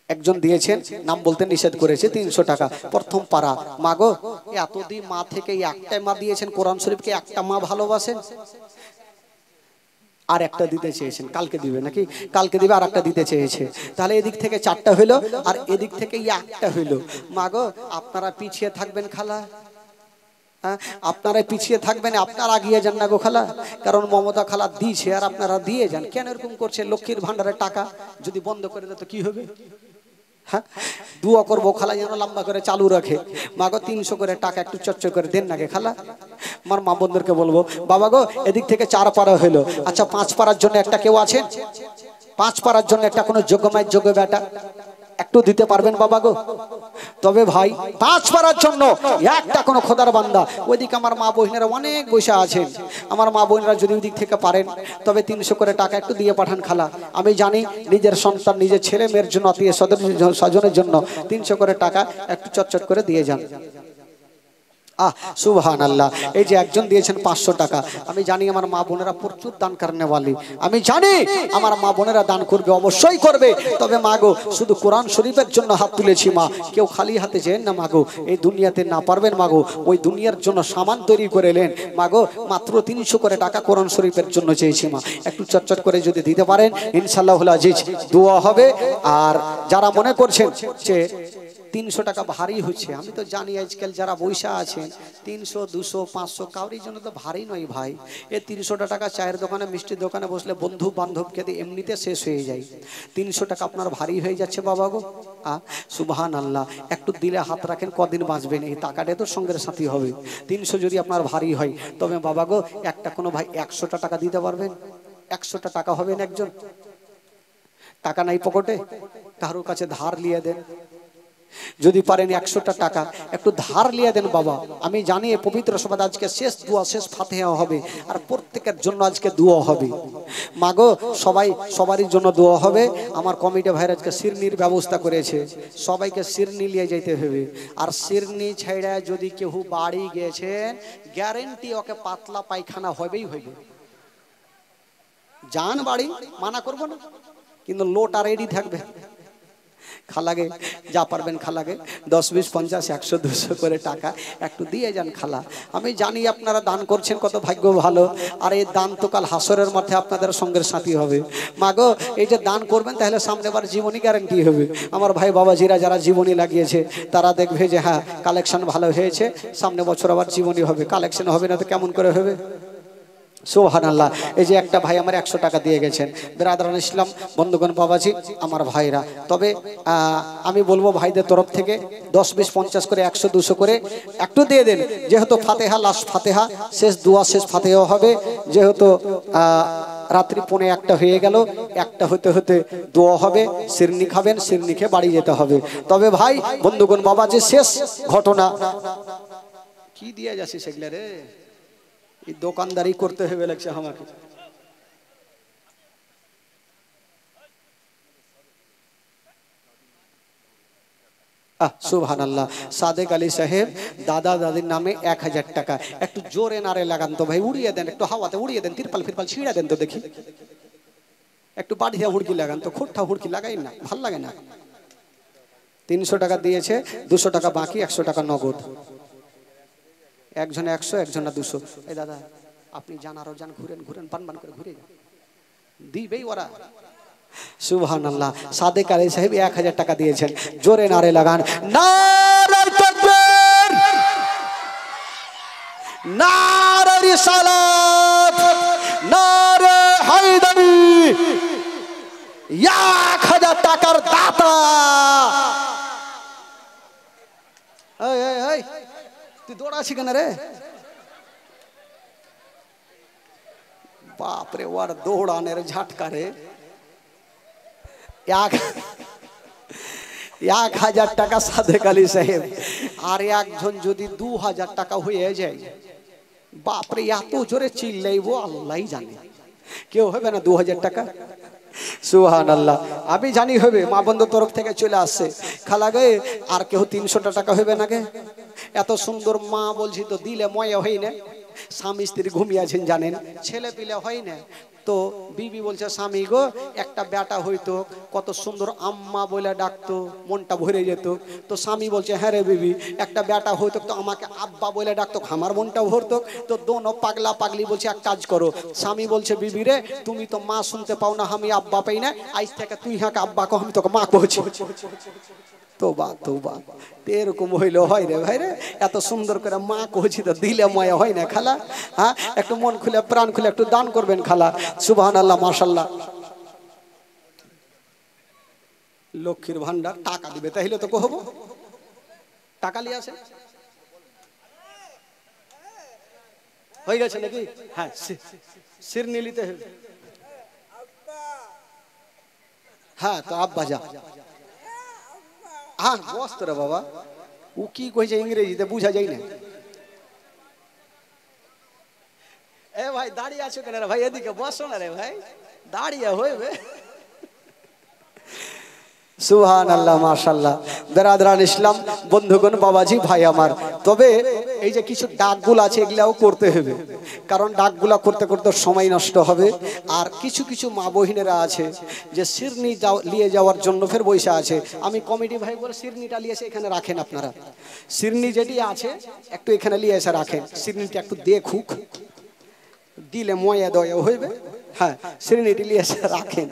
একজন দিয়েছেন, নাম বলতে নিষেধ করেছে, 300 টাকা প্রথম পারা। মাগো এতদিন মা থেকে একটাই মা দিয়েছেন কোরআন শরীফকে, একটা মা ভালোবাসেন, আর একটা দিতে চেয়েছেন, কালকে দিবে নাকি? কালকে দিবে, আর একটা দিতে চেয়েছে, তাহলে এদিক থেকে 4টা হইলো আর এদিক থেকে একটা হইলো। মাগো আপনারা পিছিয়ে থাকবেন খালা, আপনারা পিছিয়ে থাকবেন, আপনারা আগিয়ে যান না গো খালা, কারণ মমতা খালা দিয়েছে আর আপনারা দিয়ে যান। কেন এরকম করছে? লক্ষ্মীর ভান্ডারের টাকা যদি বন্ধ করে দেয় তো কি হবে? হ্যাঁ, দুয়া করবো খালা যেন লম্বা করে চালু রাখে। মা গো 300 করে টাকা একটু চচ্চর করে দেন নাকি খালা। আমার মা বোনদেরকে বলবো, বাবা গো এদিক থেকে 4 পারা হলো, আচ্ছা 5 পারার জন্য একটা কেউ আছেন? 5 পারার জন্য একটা কোনো যোগ্য মায়ের যোগ্য বেটা একটু দিতে পারবেন বাবা গো? তবে ভাই 5 পারার জন্য একটা কোনো খোদার বান্দা, ওইদিকে আমার মা বোনেরা অনেক বসে আছেন, আমার মা বোনেরা যদি ওই দিক থেকে পারেন তবে 300 করে টাকা একটু দিয়ে পাঠান খালা। আমি জানি নিজের সন্তান নিজের ছেলে মেয়ের জন্য আত্মীয় স্বজনের জন্য 300 করে টাকা একটু চটচট করে দিয়ে যান। সুবহানাল্লাহ। এই যে একজন দিয়েছেন 500 টাকা, আমি জানি আমার মা বোনেরা প্রচুর দান করনেওয়ালি, আমি জানি আমার মা বোনেরা দান করবে, অবশ্যই করবে। তবে মা গো শুধু কোরআন শরীফের জন্য হাত তুলেছি মা, কেউ খালি হাতে যেন না মা গো, এই দুনিয়াতে না পারবেন মা গো, ওই দুনিয়ার জন্য সামান তৈরি করে এলেন মা গো, মাত্র 300 করে টাকা কোরআন শরীফের জন্য চেয়েছি মা, একটু চটচট করে যদি দিতে পারেন ইনশাআল্লাহুল আজিজ দোয়া হবে। আর যারা মনে করছেন যে 300 টাকা ভারী হচ্ছে, আমি তো জানি আজকাল যারা বৈশা আছেন 300 200 500 কাউরির জন্য তো ভারী নয় ভাই। এই 300 টাকা চায়ের দোকানে মিষ্টির দোকানে বসলে বন্ধু বান্ধবকে দিয়ে এমনিতে শেষ হয়ে যায়। 300 টাকা আপনার ভারী হয়ে যাচ্ছে বাবা গো। সুবহানাল্লাহ। একটু দিলে হাত রাখেন, কদিন বাঁচবেন, এই টাকাটা তো সঙ্গের সাথী হবে। 300 যদি আপনার ভারী হয় তবে বাবা গো একটা কোনো ভাই 100টা টাকা দিতে পারবেন? 100টা টাকা হবেন একজন? টাকা নাই পকেটে, কারোর কাছে ধার নিয়ে দেন, যদি পারেন 100টা টাকা একটু ধার লিয়ে দেন বাবা। আমি জানি পবিত্র সমাজ আজকে শেষ দোয়া, শেষ ফাতিহা হবে, আর প্রত্যেকের জন্য আজকে দোয়া হবে মাগো, সবাই সবারই জন্য দোয়া হবে। আমার কমিটি ভাইরা আজকে শিরনির ব্যবস্থা করেছে, সবাইকে শিরনি নিয়ে যেতে হবে। আর শিরনি ছেড়ে যদি কেউ বাড়ি গেছেন গ্যারেন্টি ওকে পাতলা পায়খানা হবেই হইবে। যান বাড়ি, মানা করবো না, কিন্তু লোটা রেডি থাকবে। খালাগে যা পারবেন খালাগে 10 20 50 100 200 করে টাকা একটু দিয়ে যান খালা। আমি জানি আপনারা দান করছেন, কত ভাগ্য ভালো, আর এই দান তো কাল হাসরের মধ্যে আপনাদের সঙ্গের সাথী হবে মাগো। এই যে দান করবেন তাহলে সামনেবার জীবনী গ্যারান্টি হবে। আমার ভাই বাবাজিরা যারা জীবনী লাগিয়েছে তারা দেখবে যে হ্যাঁ কালেকশন ভালো হয়েছে, সামনে বছর আবার জীবনী হবে, কালেকশন হবে না তো কেমন করে হবে। সুবহানাল্লাহ। এই যে একটা ভাই আমার 100 টাকা দিয়ে গেছেন, বিরাদরান ইসলাম বন্ধুগণ বাবাজি আমার ভাইরা, তবে আমি বলবো ভাইদের তরফ থেকে 10 20 50 করে 100 200 করে একটু দিয়ে দেন, যেহেতু ফাতিহা লাস্ট ফাতিহা, শেষ দোয়া শেষ ফাতিহা হবে, যেহেতু রাত্রি 1:45 হয়ে গেল, 1টা হতে হতে দোয়া হবে, শিরনি খাবেন, শিরনি খেয়ে বাড়ি যেতে হবে। তবে ভাই বন্ধুগণ বাবাজি শেষ ঘটনা কি দিয়ে যাচ্ছে সেগুলা রে, এই দোকানদারি করতে হবে লাগছে আমাকে। সুবহানাল্লাহ। সাদেক আলী সাহেব দাদা দাদির নামে 1000 টাকা, একটু জোরে নারে লাগান তো ভাই, উড়িয়ে দেন, একটু হাওয়াতে উড়িয়ে দেন, তিরপাল ফিরপাল ছিঁড়ে দেন তো দেখি, একটু বাড়িতে হুড়কি লাগান তো, খুঁটটা হুড়কি লাগাই না, ভাল লাগে না। 300 টাকা দিয়েছে, 200 টাকা বাকি, 100 টাকা নগদ। একজনে 100 একজনে 200। এই দাদা আপনি যান, আরো যান, ঘুরেন ঘুরেন পান পান করে ঘুরে যান, দিবেই ওরা। সুবহানাল্লাহ। সাদেক আলী সাহেব 1000 টাকা দিয়েছেন, জোরে নারে লাগান, নারে তাকবীর, নারে রিসালাত, নারে হায়দারি। 1000 টাকার দাতা। এই এই এই তুই দৌড়াছিস কেন রে? বাপরে ওর দৌড়ানের ঝাটকা রে। 1000 টাকা সাদেক আলী সাহেব, আর একজন যদি 2000 টাকা হয়ে যায়, বাপরে এত জোরে চিল্লাইবো আল্লাহই জানে, কেউ হবে না 2000 টাকা। সুবহানাল্লাহ। আমি জানি হবে, মা বন্ধুর তরফ থেকে চলে আসছে, খালা গে আর কেউ 300 টাকা হবে না গে? এত সুন্দর মা বলছি তো দিলে ময়া হই না, স্বামী স্ত্রী ঘুমিয়েছেন জানেন, ছেলে পিলে হয় না, তো বিবি বলছে স্বামী গো একটা বেটা হইতো, কত সুন্দর আম্মা বলে ডাকতো, মনটা ভরে যেত। তো স্বামী বলছে হ্যাঁ রে বিবি, একটা বেটা হইতো তো আমাকে আব্বা বলে ডাকতো, আমার মনটা ভরতো। তো দোনো পাগলা পাগলি বলছে এক কাজ করো, স্বামী বলছে বিবি রে তুমি তো মা শুনতে পাও না, আমি আব্বা পাই না, আজ থেকে তুই হ্যাঁ আব্বা কহ, আমি তোকে মা কহছি। তোবা তোবা, এরকম হইলো হয় রে ভাই রে, এত সুন্দর করে মা কহছি তো দিলে ময়া হয় না খালা। হ্যাঁ একটু মন খুলে প্রাণ খুলে একটু দান করবেন খালা। সুবহানাল্লাহ মাশাআল্লাহ। লক্ষ্মীর ভান্ডার টাকা দিবে, তাইলে তো কহবো টাকা নিয়ে আসে। হয়ে গেছে নাকি? হ্যাঁ, সির নিলিতে হবে। হ্যাঁ, তো আব্বা যা। হ্যাঁ, বস তোরা বাবা, ও কি কইছে ইংরেজিতে বুঝা যায় না। এ ভাই দাঁড়িয়ে আছো কেন রে ভাই? এদিকে বসো না রে ভাই, দাঁড়িয়ে হইবে। সুবহানাল্লাহ, মাশাআল্লাহ। বেরাদরান ইসলাম, বন্ধুগণ, বাবাজি, ভাই আমার, তবে এই যে কিছু ডাকগুলো আছে এগুলাও করতে হবে, কারণ ডাকগুলা করতে করতে সময় নষ্ট হবে। আর কিছু কিছু মা বহিনেরা আছে যে শিরনি নিয়ে যাওয়ার জন্য ফের বৈশা আছে। আমি কমিটি ভাই বলে শিরনিটা নিয়ে এসে এখানে রাখেন আপনারা, শিরনি যেটি আছে একটু এখানে নিয়ে এসে রাখেন, শিরনিটা একটু দেখুক, দিলে ময়া দয়া হইবে। হ্যাঁ, শিরনিটি নিয়ে এসে রাখেন,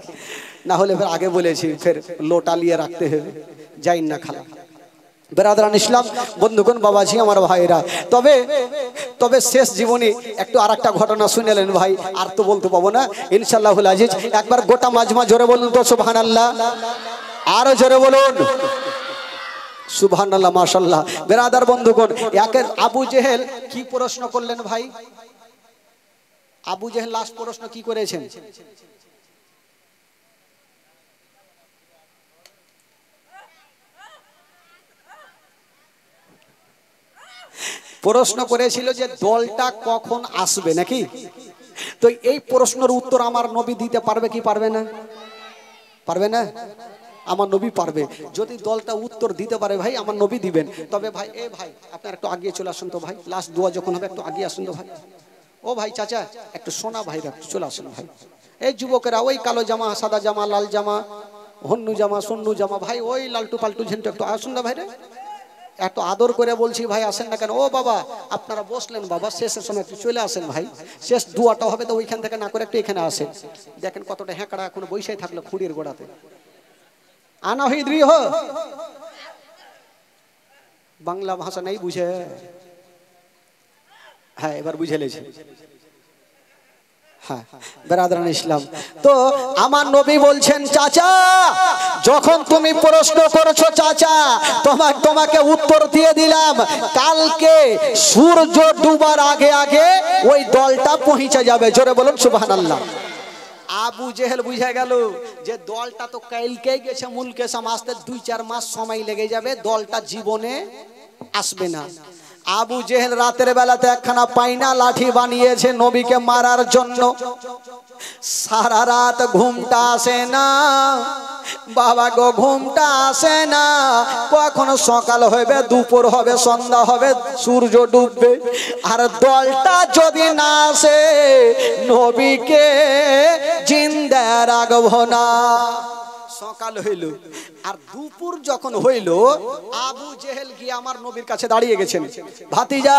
না হলে ফের আগে বলেছি ফের লোটা নিয়ে রাখতে হবে, যাই না খালা। বেরাদরান ইসলাম, বন্ধুগণ, বাবাজি, আমার ভাইরা, তবে তবে শেষ জীবনে একটু আর একটা ঘটনা শুনেলেন ভাই, আর তো বলতে পাবো না ইনশাআল্লাহুল আজিজ। একবার গোটা মাজমা জোরে বলুন তো সুবহানাল্লাহ, আরো জোরে বলুন সুবহানাল্লাহ, মাশাআল্লাহ। বেরাদার বন্ধুগণ, একের আবু জেহেল কি প্রশ্ন করলেন ভাই? আবু জেহেল লাস্ট প্রশ্ন কি করেছেন? প্রশ্ন করেছিল যে দলটা কখন আসবে নাকি? তো এই প্রশ্নের উত্তর আমার নবী দিতে পারবে কি পারবে না? পারবে না? আমার নবী পারবে। যদি দলটা উত্তর দিতে পারে ভাই, আমার নবী দিবেন। তবে ভাই, এ ভাই আপনার একটু আগিয়ে চলে আসুন তো ভাই, লাস্ট দোয়া যখন হবে একটু আগিয়ে আসুন তো ভাই। ও ভাই চাচা, একটু সোনা ভাইরা চলে আসুন ভাই। এই যুবকেরা ওই কালো জামা, সাদা জামা, লাল জামা, হন্নু জামা, সন্নু জামা, ভাই ওই লালটু পাল্টু ঝেন্টু একটু আসুন না ভাইরা, এত আদর করে বলছি ভাই, আসেন না কেন? ও বাবা, আপনারা বসলেন বাবা, শেষের সময় একটু চলে আসেন ভাই, শেষ দুয়াটা হবে তো ওইখান থেকে না করে একটু এখানে আসেন। দেখেন কতটা হ্যাঁকড়া এখন বৈশাই থাকলো খুঁড়ির গোড়াতে। আনা হইদ্রি হ, বাংলা ভাষা নেই বুঝে। হ্যাঁ, এবার বুঝে লেছে। হ্যাঁ, বেরাদরান ইসলাম, তো আমার নবী বলছেন চাচা, যখন তুমি প্রশ্ন করছো চাচা, তোমাকে উত্তর দিয়ে দিলাম, কালকে সূর্য ডুবার আগে আগে ওই দলটা পৌঁছে যাবে। জোরে বলুন সুবহানাল্লাহ। আবু জেহেল বুঝে গেল যে দলটা তো কালকেই গেছে, মুলকে আসতে 2-4 মাস সময় লেগে যাবে, দলটা জীবনে আসবে না। আবু জেহেল রাতের বেলাতে একখানা পাইনা লাঠি বানিয়েছে নবীকে মারার জন্য। সারা রাত ঘুমটা আসে না বাবা গো, ঘুমটা আসে না। কখন সকাল হবে, দুপুর হবে, সন্ধ্যা হবে, সূর্য ডুববে, আর দলটা যদি না আসে নবীকে জিন্দা রাখবো না। সকাল হইল আর দুপুর যখন হইল, আবু জেহেল গিয়ে আমার নবীর কাছে দাঁড়িয়ে গেছেন। ভাতিজা,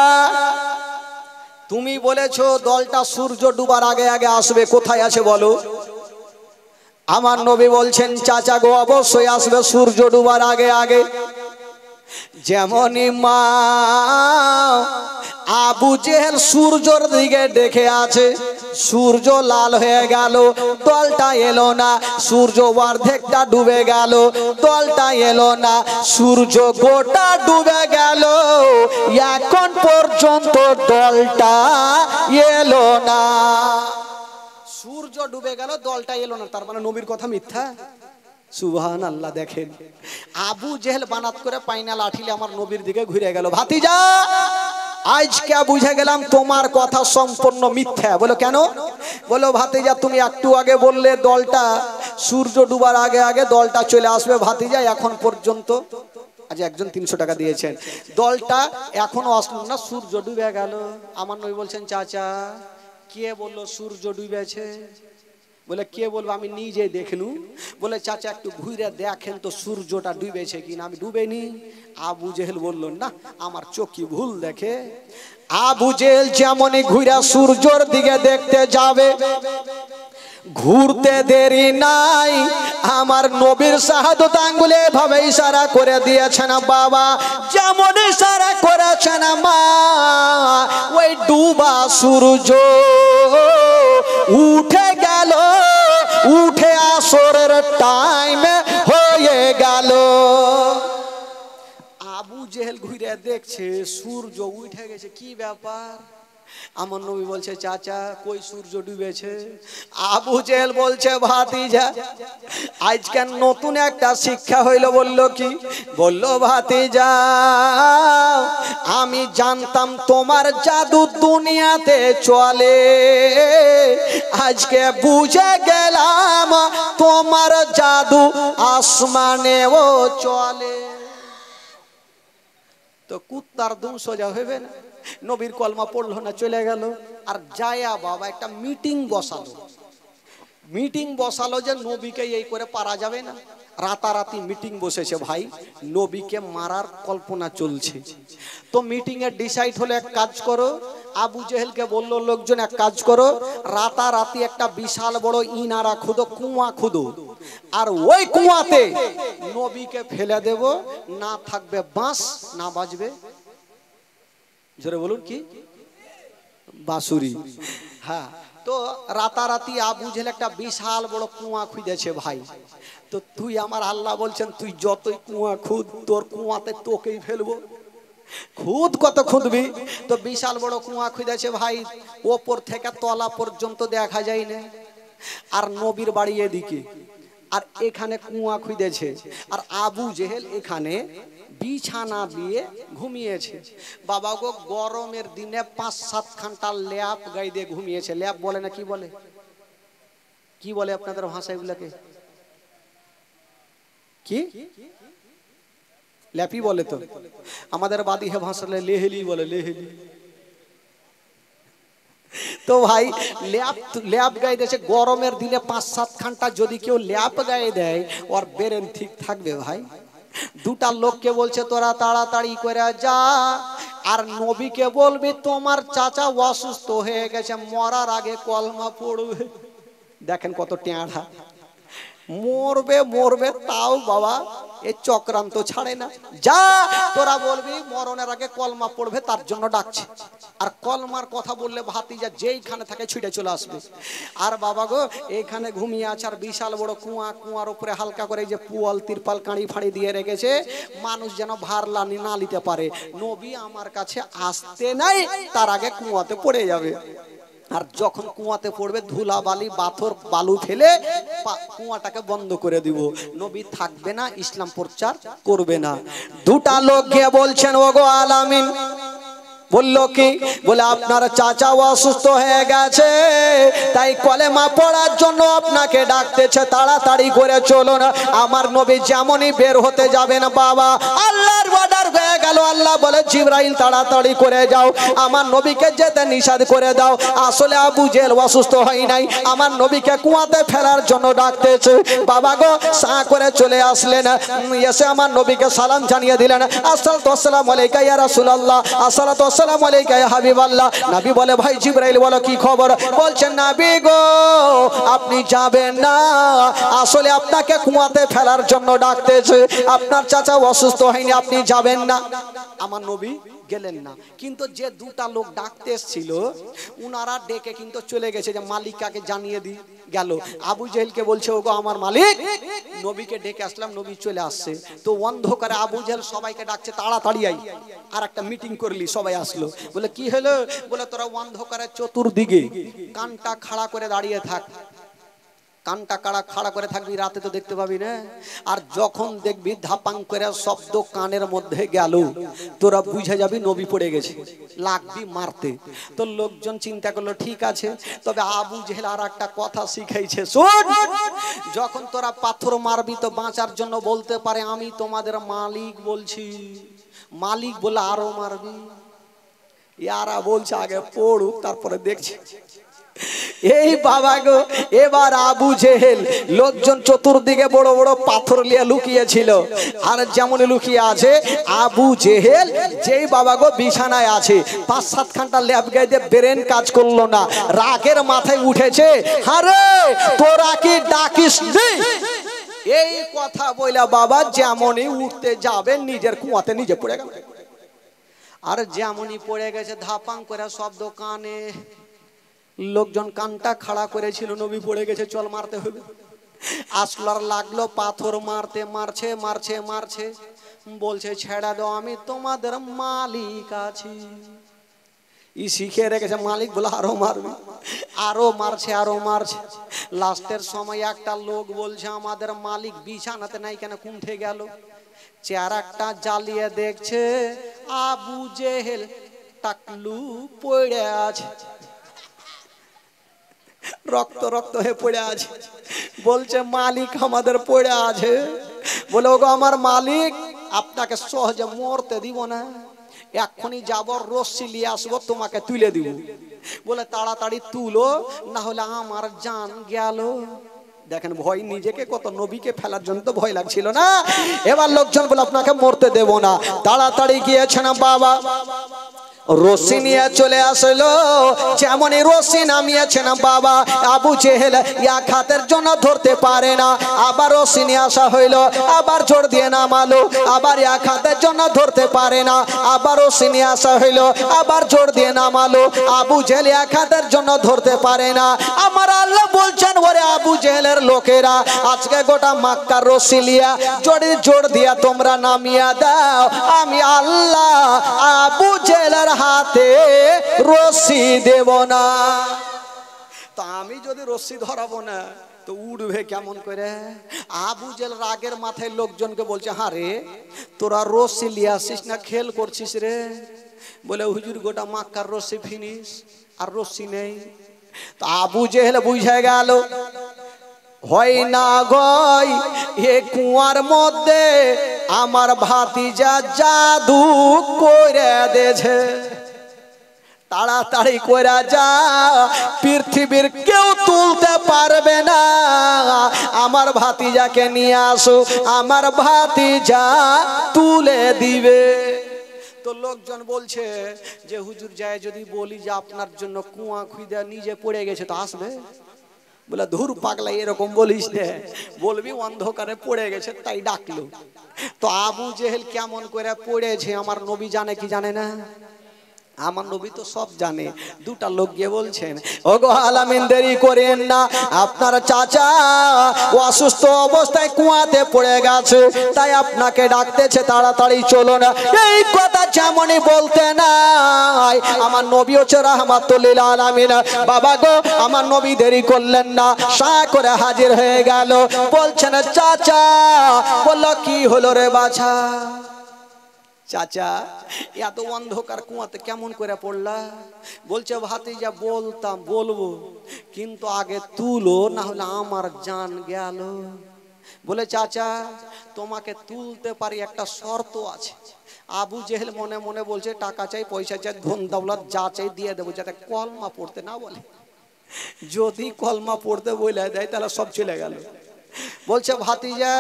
তুমি বলেছো দলটা সূর্য ডুবার আগে আগে আসবে, কোথায় আছে বলো? আমার নবী বলছেন চাচা গো, অবশ্যই আসবে সূর্য ডুবার আগে আগে। যেমনই মা আবু জেহেল সূর্যর দিকে দেখে আছে, সূর্য লাল হয়ে গেল, দলটা এলো না। সূর্য অর্ধেকটা ডুবে গেল, দলটা এলো না। সূর্য গোটা ডুবে গেল, এখন পর্যন্ত দলটা এলো না। সূর্য ডুবে গেল, দলটা এলো না, তার মানে নবীর কথা মিথ্যা? সুবহানাল্লাহ। দেখেন আবু জেহেল বানাত করে পাইনা লাঠিলে আমার নবীর দিকে ঘুরে গেল। ভাতিজা, আজকে বুঝে গেলাম তোমার কথা সম্পূর্ণ মিথ্যা। বলো কেন? বলো ভাতিজা, তুমি একটু আগে বললে দলটা সূর্য ডুবার আগে আগে দলটা চলে আসবে। ভাতিজা, এখন পর্যন্ত আজ একজন 300 টাকা দিয়েছেন, দলটা এখনো আসলো না, সূর্য ডুবে গেল। আমার নবী বলছেন চাচা, কে বললো সূর্য ডুবেছে? বলে কে বলবো, আমি নিজে দেখনু। বলে চাচা একটু ঘুরে দেখেন তো সূর্যটা ডুবেছে কিনা। আমি ডুবেনি। আবু জেহেল বলল না, আমার চোখই ভুল দেখে। আবু জেহেল যেমনই ঘুরে সূর্যর দিকে দেখতে যাবে, ঘুরতে দেরি নাই, আমার নবীর শাহাদত আঙ্গুলে এভাবে ইশারা করে দিয়েছেন বাবা, যেমন ইশারা করেছেন মা, ওই ডুবা সূর্য উঠে গেল, উঠে আসরের টাইম হয়ে গেল। জেহেল ঘুরে দেখছে সূর্য উঠে গেছে, কি ব্যাপার? আমার নবী বলছে চাচা কই সূর্য ডুবেছে। আবু জেহেল বলছে ভাতিজা আজকে নতুন একটা শিক্ষা হইল। বলল কি? বলল ভাতিজা আমি জানতাম তোমার জাদু দুনিয়াতে চলে, আজকে বুঝে গেলাম তোমার জাদু আসমানেও চলে। তো কুত্তার দুম সোজা হইবে না। নবীর কলমা পড়লো না, চলে গেল। আর যায়া বাবা একটা মিটিং বসালো যে নবীকে এই করে পারা যাবে না। রাতারাতি মিটিং বসেছে ভাই, নবীকে মারার কল্পনা চলছে। তো মিটিং এ ডিসাইড হলো এক কাজ করো, আবু জেহেলকে বলল লোকজন এক কাজ করো, রাতারাতি একটা বিশাল বড় ইনারা খুদো, কুয়া খুদো, আর ওই কুয়াতে নবীকে ফেলে দেব, না থাকবে বাঁশ না বাজবে, জোরে বলুন কি বাঁশুরি। হ্যাঁ, তো রাতারাতি আবু জেহেল একটা বিশাল বড় কুয়া খুঁজেছে ভাই। তো তুই আমার আল্লাহ বলছেন তুই যতই কুয়া খুদ, তোর কুয়াতে তোকেই ফেলবো। খুদ কত খুঁদবি? তো বিশাল বড় কুয়া খুঁজেছে ভাই, ওপর থেকে তলা পর্যন্ত দেখা যায় না। আর নবীর বাড়ি এদিকে, আর এখানে কুয়া খুঁজেছে, আর আবু জেহেল এখানে বিছানা দিয়ে ঘুমিয়েছে। বাবা গো গরমের দিনে 5-7 ঘন্টা ল্যাপ গায়ে দিয়ে ঘুমিয়েছে। ল্যাপ বলে না কি বলে? কি বলে আপনাদের ভাষা এগুলাকে? কি ল্যাপি বলে? তো আমাদের বাদিহে ভাষা লেহেলি বলে, লেহেলি। তো ভাই ল্যাপ গায়ে দিয়েছে। গরমের দিনে 5-7 ঘন্টা যদি কেউ ল্যাপ গায়ে দেয় ওর ব্রেন ঠিক থাকবে ভাই? দুটা লোককে বলছে তোরা তাড়াতাড়ি করে যা, আর নবীকে বলবি তোমার চাচা অসুস্থ হয়ে গেছে, মরার আগে কলমা পড়বে। দেখেন কত টেঁড়া, মরবে তাও বাবা এই চক্রান্ত ছাড়ে না। যা তোরা বলবি মরণের আগে কলমা পড়বে, তার জন্য ডাকছে। আর কলমার কথা বললে ভাতিজা যেইখানে থাকে ছুটে চলে আসবে। আর বাবা গো এইখানে ঘুমিয়ে আছে, আর বিশাল বড় কুয়া, কুয়ার উপরে হালকা করে যে পুয়াল তিরপাল কাঁড়ি ফাঁড়ি দিয়ে রেখেছে, মানুষ যেন ভার না নিতে পারে। নবী আমার কাছে আসতে নাই, তার আগে কুয়াতে পড়ে যাবে। আর যখন কুয়াতে পড়বে ধুলা বালি পাথর বালু ফেলে কুয়াটাকে বন্ধ করে দিব, নবী থাকবে না, ইসলাম প্রচার করবে না। দুটা লোক গিয়ে বলছেন ওগো আলামিন, বললো কি? বলে আপনার চাচা অসুস্থ হয়ে গেছে, তাই কলেমা পড়ার জন্য আপনাকে ডাকতেছে, তাড়াতাড়ি করে চলুন। আমার নবী যেমনই বের হতে যাবেন বাবা আল্লাহর অর্ডার হয়ে গেল। আল্লাহ বলে জিবরাইল তাড়াতাড়ি করে যাও, আমার নবীকে যেতে নিষেধ করে দাও। আসলে আবু জেহেল অসুস্থ হয় নাই, আমার নবীকে কুয়াতে ফেলার জন্য ডাকতেছে। বাবা গো সা করে চলে আসলেন, এসে আমার নবীকে সালাম জানিয়ে দিলেন, আসসালাতু ওয়াসসালামু আলাইকা ইয়া রাসূলুল্লাহ, আসসালাতু আসসালামু আলাইকা ইয়া হাবিবাল্লাহ। নবী বলে ভাই জিবরাইল বলো কি খবর? বলছেন নবী গো আপনি যাবেন না, আসলে আপনাকে কুয়াতে ফেলার জন্য ডাকতেছে, আপনার চাচা অসুস্থ হয়নি, আপনি যাবেন না। আমার নবী গেলেন না। কিন্তু যে দুটা লোক ডাকতে এসেছিল উনারা ডেকে কিন্তু চলে গেছে, যে মালিকাকে জানিয়ে দি গেল। আবু জেহেলকে বলছে ওগো আমার মালিক, নবীকে ডেকে আসলাম, নবী চলে আসছে। তো অন্ধকারে আবু জেহেল সবাইকে ডাকছে তাড়াতাড়ি আই। আর একটা মিটিং করলি, সবাই আসলো। বলে কি হলো? বলে তোরা অন্ধকারে চতুর্দিকে কানটা খাড়া করে দাঁড়িয়ে থাক, কানটা খাড়া করে থাকবি, রাতে তো দেখতে পাবি না। আর যখন দেখবি ধাপাং করে শব্দ কানের মধ্যে গেল, তোরা বুঝে যাবি নবী পড়ে গেছে, লাগবি মারতে। তো লোকজন চিন্তা করলো ঠিক আছে, তবে আবু জেহেল আর একটা কথা শিখাইছে, শোন, যখন তোরা পাথর মারবি তো বাঁচার জন্য বলতে পারে আমি তোমাদের মালিক বলছি, মালিক বলে আরো মারবি। ইয়ারা বলছে আগে পড়ুক তারপরে দেখছি। এই বাবা গো, এবার আবু জেহেল লোকজন চতুর্দিকে বড় বড় পাথর নিয়ে লুকিয়েছিল। আর যেমন লুকিয়ে আছে আবু জেহেল, যেই বাবা গো বিছানায় আছে, 5-7 ঘন্টা ল্যাব গায়ে দিয়ে ব্রেন কাজ করলো না, রাগের মাথায় উঠেছে, আরে তোরা কি ডাকিস নি? এই কথা বইলা বাবা যেমনই উঠতে যাবে নিজের কুয়াতে নিজে পড়ে গেল। আর যেমনই পড়ে গেছে ধাপাং করে শব্দ কানে, লোকজন কানটা খাড়া করেছিল, নবী পড়ে গেছে, চল মারতে হবে। আসলার লাগলো পাথর মারতে, মারছে মারছে মারছে বলছে ছেড়ে দাও, আমি তোমাদের মালিক আছি। ই শিখে রেখেছে, মালিক বলে আরো মারবে, আরো মারছে, আরো মারছে। লাস্টের সময় একটা লোক বলছে আমাদের মালিক বিছানাতে নাই কেন, কুণ্ঠে গেল। চেয়ারটা জ্বালিয়ে দেখছে আবু জেহেল টাকলু পড়ে আছে, রক্ত রক্ত হয়ে পড়ে আছে। বলছে মালিক আমাদের পড়ে আছে। বলে ওগো আমার মালিক, আপনাকে সহজে মরতে দিব না, এক্ষুনি যাবো, রশ্মি নিয়ে আসবো, তোমাকে তুলে দিব। বলে তাড়াতাড়ি তুলো, না হলে আমার জান গেল। দেখেন ভয়, নিজেকে কত নবীকে ফেলার জন্য তো ভয় লাগছিল না। এবার লোকজন বলে আপনাকে মরতে দেব না। তাড়াতাড়ি গিয়েছে না বাবা, রশি নিয়ে চলে আসলো। যেমনই রশি নামিয়েছে না বাবা, আবু জেহেল এক হাতের জন্য ধরতে পারে না। আবার রশি নিয়ে আসা হইলো, আবার জোর দিয়ে নামালো, আবার এক হাতের জন্য ধরতে পারে না। আবার রশি নিয়ে আসা হইলো, আবার জোর দিয়ে নামালো। আবু জেহেল এক হাতের জন্য ধরতে পারে না। আমার আল্লাহ বলছেন ওরে আবু জেহেলের লোকেরা, আজকে গোটা মক্কার রশি লিয়া জোরে জোর দিয়া তোমরা নামিয়া দাও, আমি আল্লাহ আবু জেহেলের হাতে রশি দেব না। তা আমি যদি রশি ধরাবো না তো উড়বে কেমন করে? আবু জেহেল রাগের মাথায় লোকজনকে বলছে, হ্যাঁ রে তোরা রশি লিয়ে আসিস না, খেল করছিস রে? বলে হুজুর গোটা মক্কার রশি ফিনিশ, আর রশি নেই। তো আবু জেহেল বুঝে গেল হয় না গয় এ কুয়ার মধ্যে আমার ভাতিজা জাদু করে দেছে, তাড়াতাড়ি করে যা, পৃথিবীর কেউ তুলতে পারবে না, আমার ভাতিজাকে নিয়ে আসো, আমার ভাতিজা তুলে দিবে। তো লোকজন বলছে যে হুজুর যায় যদি বলি যে আপনার জন্য কুয়া খুঁজে নিজে পড়ে গেছে তো আসবে? বলে ধুর পাগলা, এরকম বলিস না, বলবি অন্ধকারে পড়ে গেছে তাই ডাকলো। তো আবু জেহেল কেমন করে পড়েছে আমার নবী জানে কি জানে না? আমার নবী তো সব জানে। দুটা লোক গিয়ে বলছেন, ওগো আলামিন দেরি করেন না, আপনার চাচা অসুস্থ অবস্থায় কুয়াতে পড়ে গেছে, তাই আপনাকে ডাকতেছে, তাড়াতাড়ি চলো না। এই কথা যেমনই বলতে নাই, আমার নবী হচ্ছে রাহমাতুল লিল আলামিন। বাবা গো, আমার নবী দেরি করলেন না, সা করে হাজির হয়ে গেল। বলছেন চাচা, বলল কি হলো রে বাছা? চাচা এত অন্ধকার কুয়াতে কেমন করে পড়লা? বলছে ভাতিজা বলতাম বলবো, কিন্তু আগে তুলো, না হলে আমার জান গেল। বলে চাচা তোমাকে তুলতে পারি, একটা শর্ত আছে। আবু জেহেল মনে মনে বলছে টাকা চাই, পয়সা চাই, ধন দৌলত যা চাই দিয়ে দেবো, যাতে কলমা পড়তে না বলে। যদি কলমা পড়তে বলে দেয় তাহলে সব চলে গেল। বলছে ভাতিজা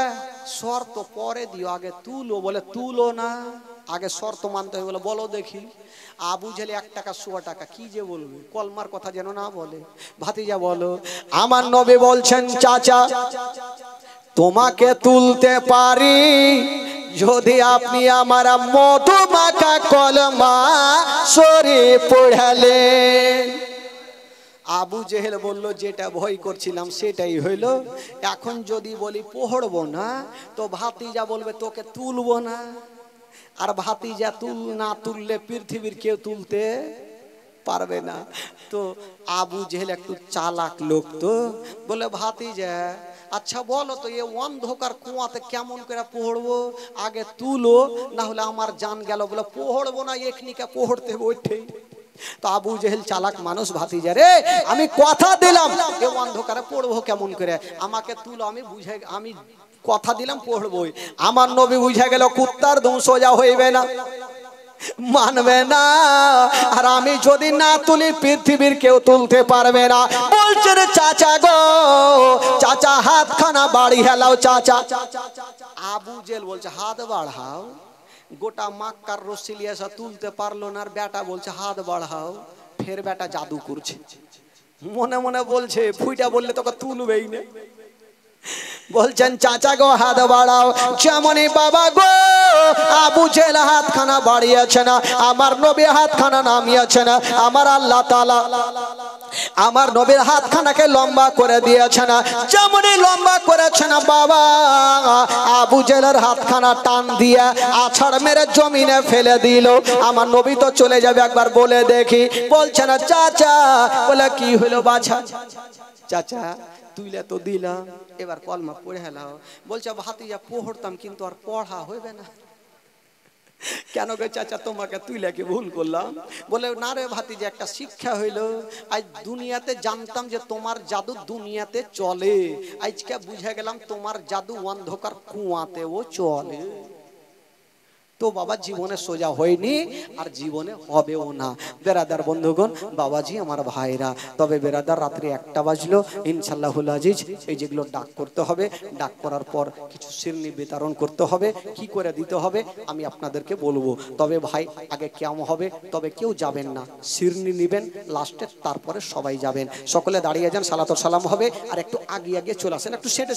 শর্ত পরে দিও, আগে তুলো। বলে তুলো না, আগে শর্ত মানতে হবে। বলে বলো দেখি। আবু জেহেল 1 টাকা 100 টাকা কি যে বলবে, কলমার কথা যেন না বলে। ভাতিজা বলো। আমার নবী বলছেন চাচা তোমাকে তুলতে পারি যদি আপনি আমার মধু মাখা কলমা শরীফ পড়ালেন। আবু জেহেল বলল যেটা ভয় করছিলাম সেটাই হইল। এখন যদি বলি পড়বো না তো ভাতিজা বলবে তোকে তুলবো না, আর ভাতিজা না তুললে পৃথিবীর কেউ তুলতে পারবে না। তো আবু জেহেল একটু চালাক লোক, তো বলে ভাতিজা আচ্ছা বলো তো এ অন্ধকার কুয়াতে কেমন করে পড়বো, আগে তুলো, না হলে আমার জান গেল। বলে পড়বো না, এখনিকে পড়তে ওঠে। তো আবু জেহেল চালাক মানুষ, ভাতিজা রে আমি কথা দিলাম এ অন্ধকারে পড়বো কেমন করে, আমাকে তুলো, আমি কথা দিলাম পড়বই। আমার নবী বুঝে গেল কুত্তার দুম সোজা হইবে না, মানবে না, আর আমি যদি না তুলি পৃথিবীর কেউ তুলতে পারবে না। বলছে রে চাচা গো, চাচা হাতখানা বাড়ি হেলাও চাচা। আবু জেহেল বলছে হাত বাড়াও। গোটা মক্কার রশি লিয়ে এসে তুলতে পারলো না, আর বেটা বলছে হাত বাড়াও। ফের বেটা জাদু করছে, মনে মনে বলছে ফুইটা বললে তোকে তুলবেই না। বলছেন চাচা গো হাত বাড়াও। যেমনই বাবা গো আবু জেহেল হাতখানা বাড়িয়েছে না, আমার নবী হাতখানা নামিয়েছে না, আমার আল্লাহ তাআলা আমার নবীর হাতখানাকে লম্বা করে দিয়েছে না। যেমনই লম্বা করেছে না বাবা, আবু জেলের হাতখানা টান দিয়ে আছাড় মেরে জমিনে ফেলে দিল। আমার নবী তো চলে যাবে, একবার বলে দেখি। বলছে না চাচা, বলে কি হলো বাছা? চাচা তুইলে তো দিলাম, এবার কলমা পড়ে হেলাও। বলছে ভাতিজা পড়তাম কিন্তু আর পড়া হইবে না। কেন গো চাচা, তোমাকে তুইলে কি ভুল করলাম? বলে না রে ভাতিজা, একটা শিক্ষা হইলো। আজ দুনিয়াতে জানতাম যে তোমার জাদু দুনিয়াতে চলে, আজকে বুঝে গেলাম তোমার জাদু অন্ধকার কুয়াতেও চলে। তো বাবা জীবনে সোজা হয়নি, আর জীবনে হবেও না। বেরাদার বন্ধুগণ, বাবাজি আমার ভাইরা, তবে বেরাদার রাত্রি 1টা বাজলো। ইনশাআল্লাহুল আজিজ এই যেগুলো ডাক করতে হবে, ডাক করার পর কিছু শিরনি বিতরণ করতে হবে। কি করে দিতে হবে আমি আপনাদেরকে বলবো। তবে ভাই আগে কেমন হবে, তবে কেউ যাবেন না, শিরনি নেবেন লাস্টে, তারপরে সবাই যাবেন। সকলে দাঁড়িয়ে যান, সালাতুল সালাম হবে। আর একটু আগে চলে আসেন, একটু সেটে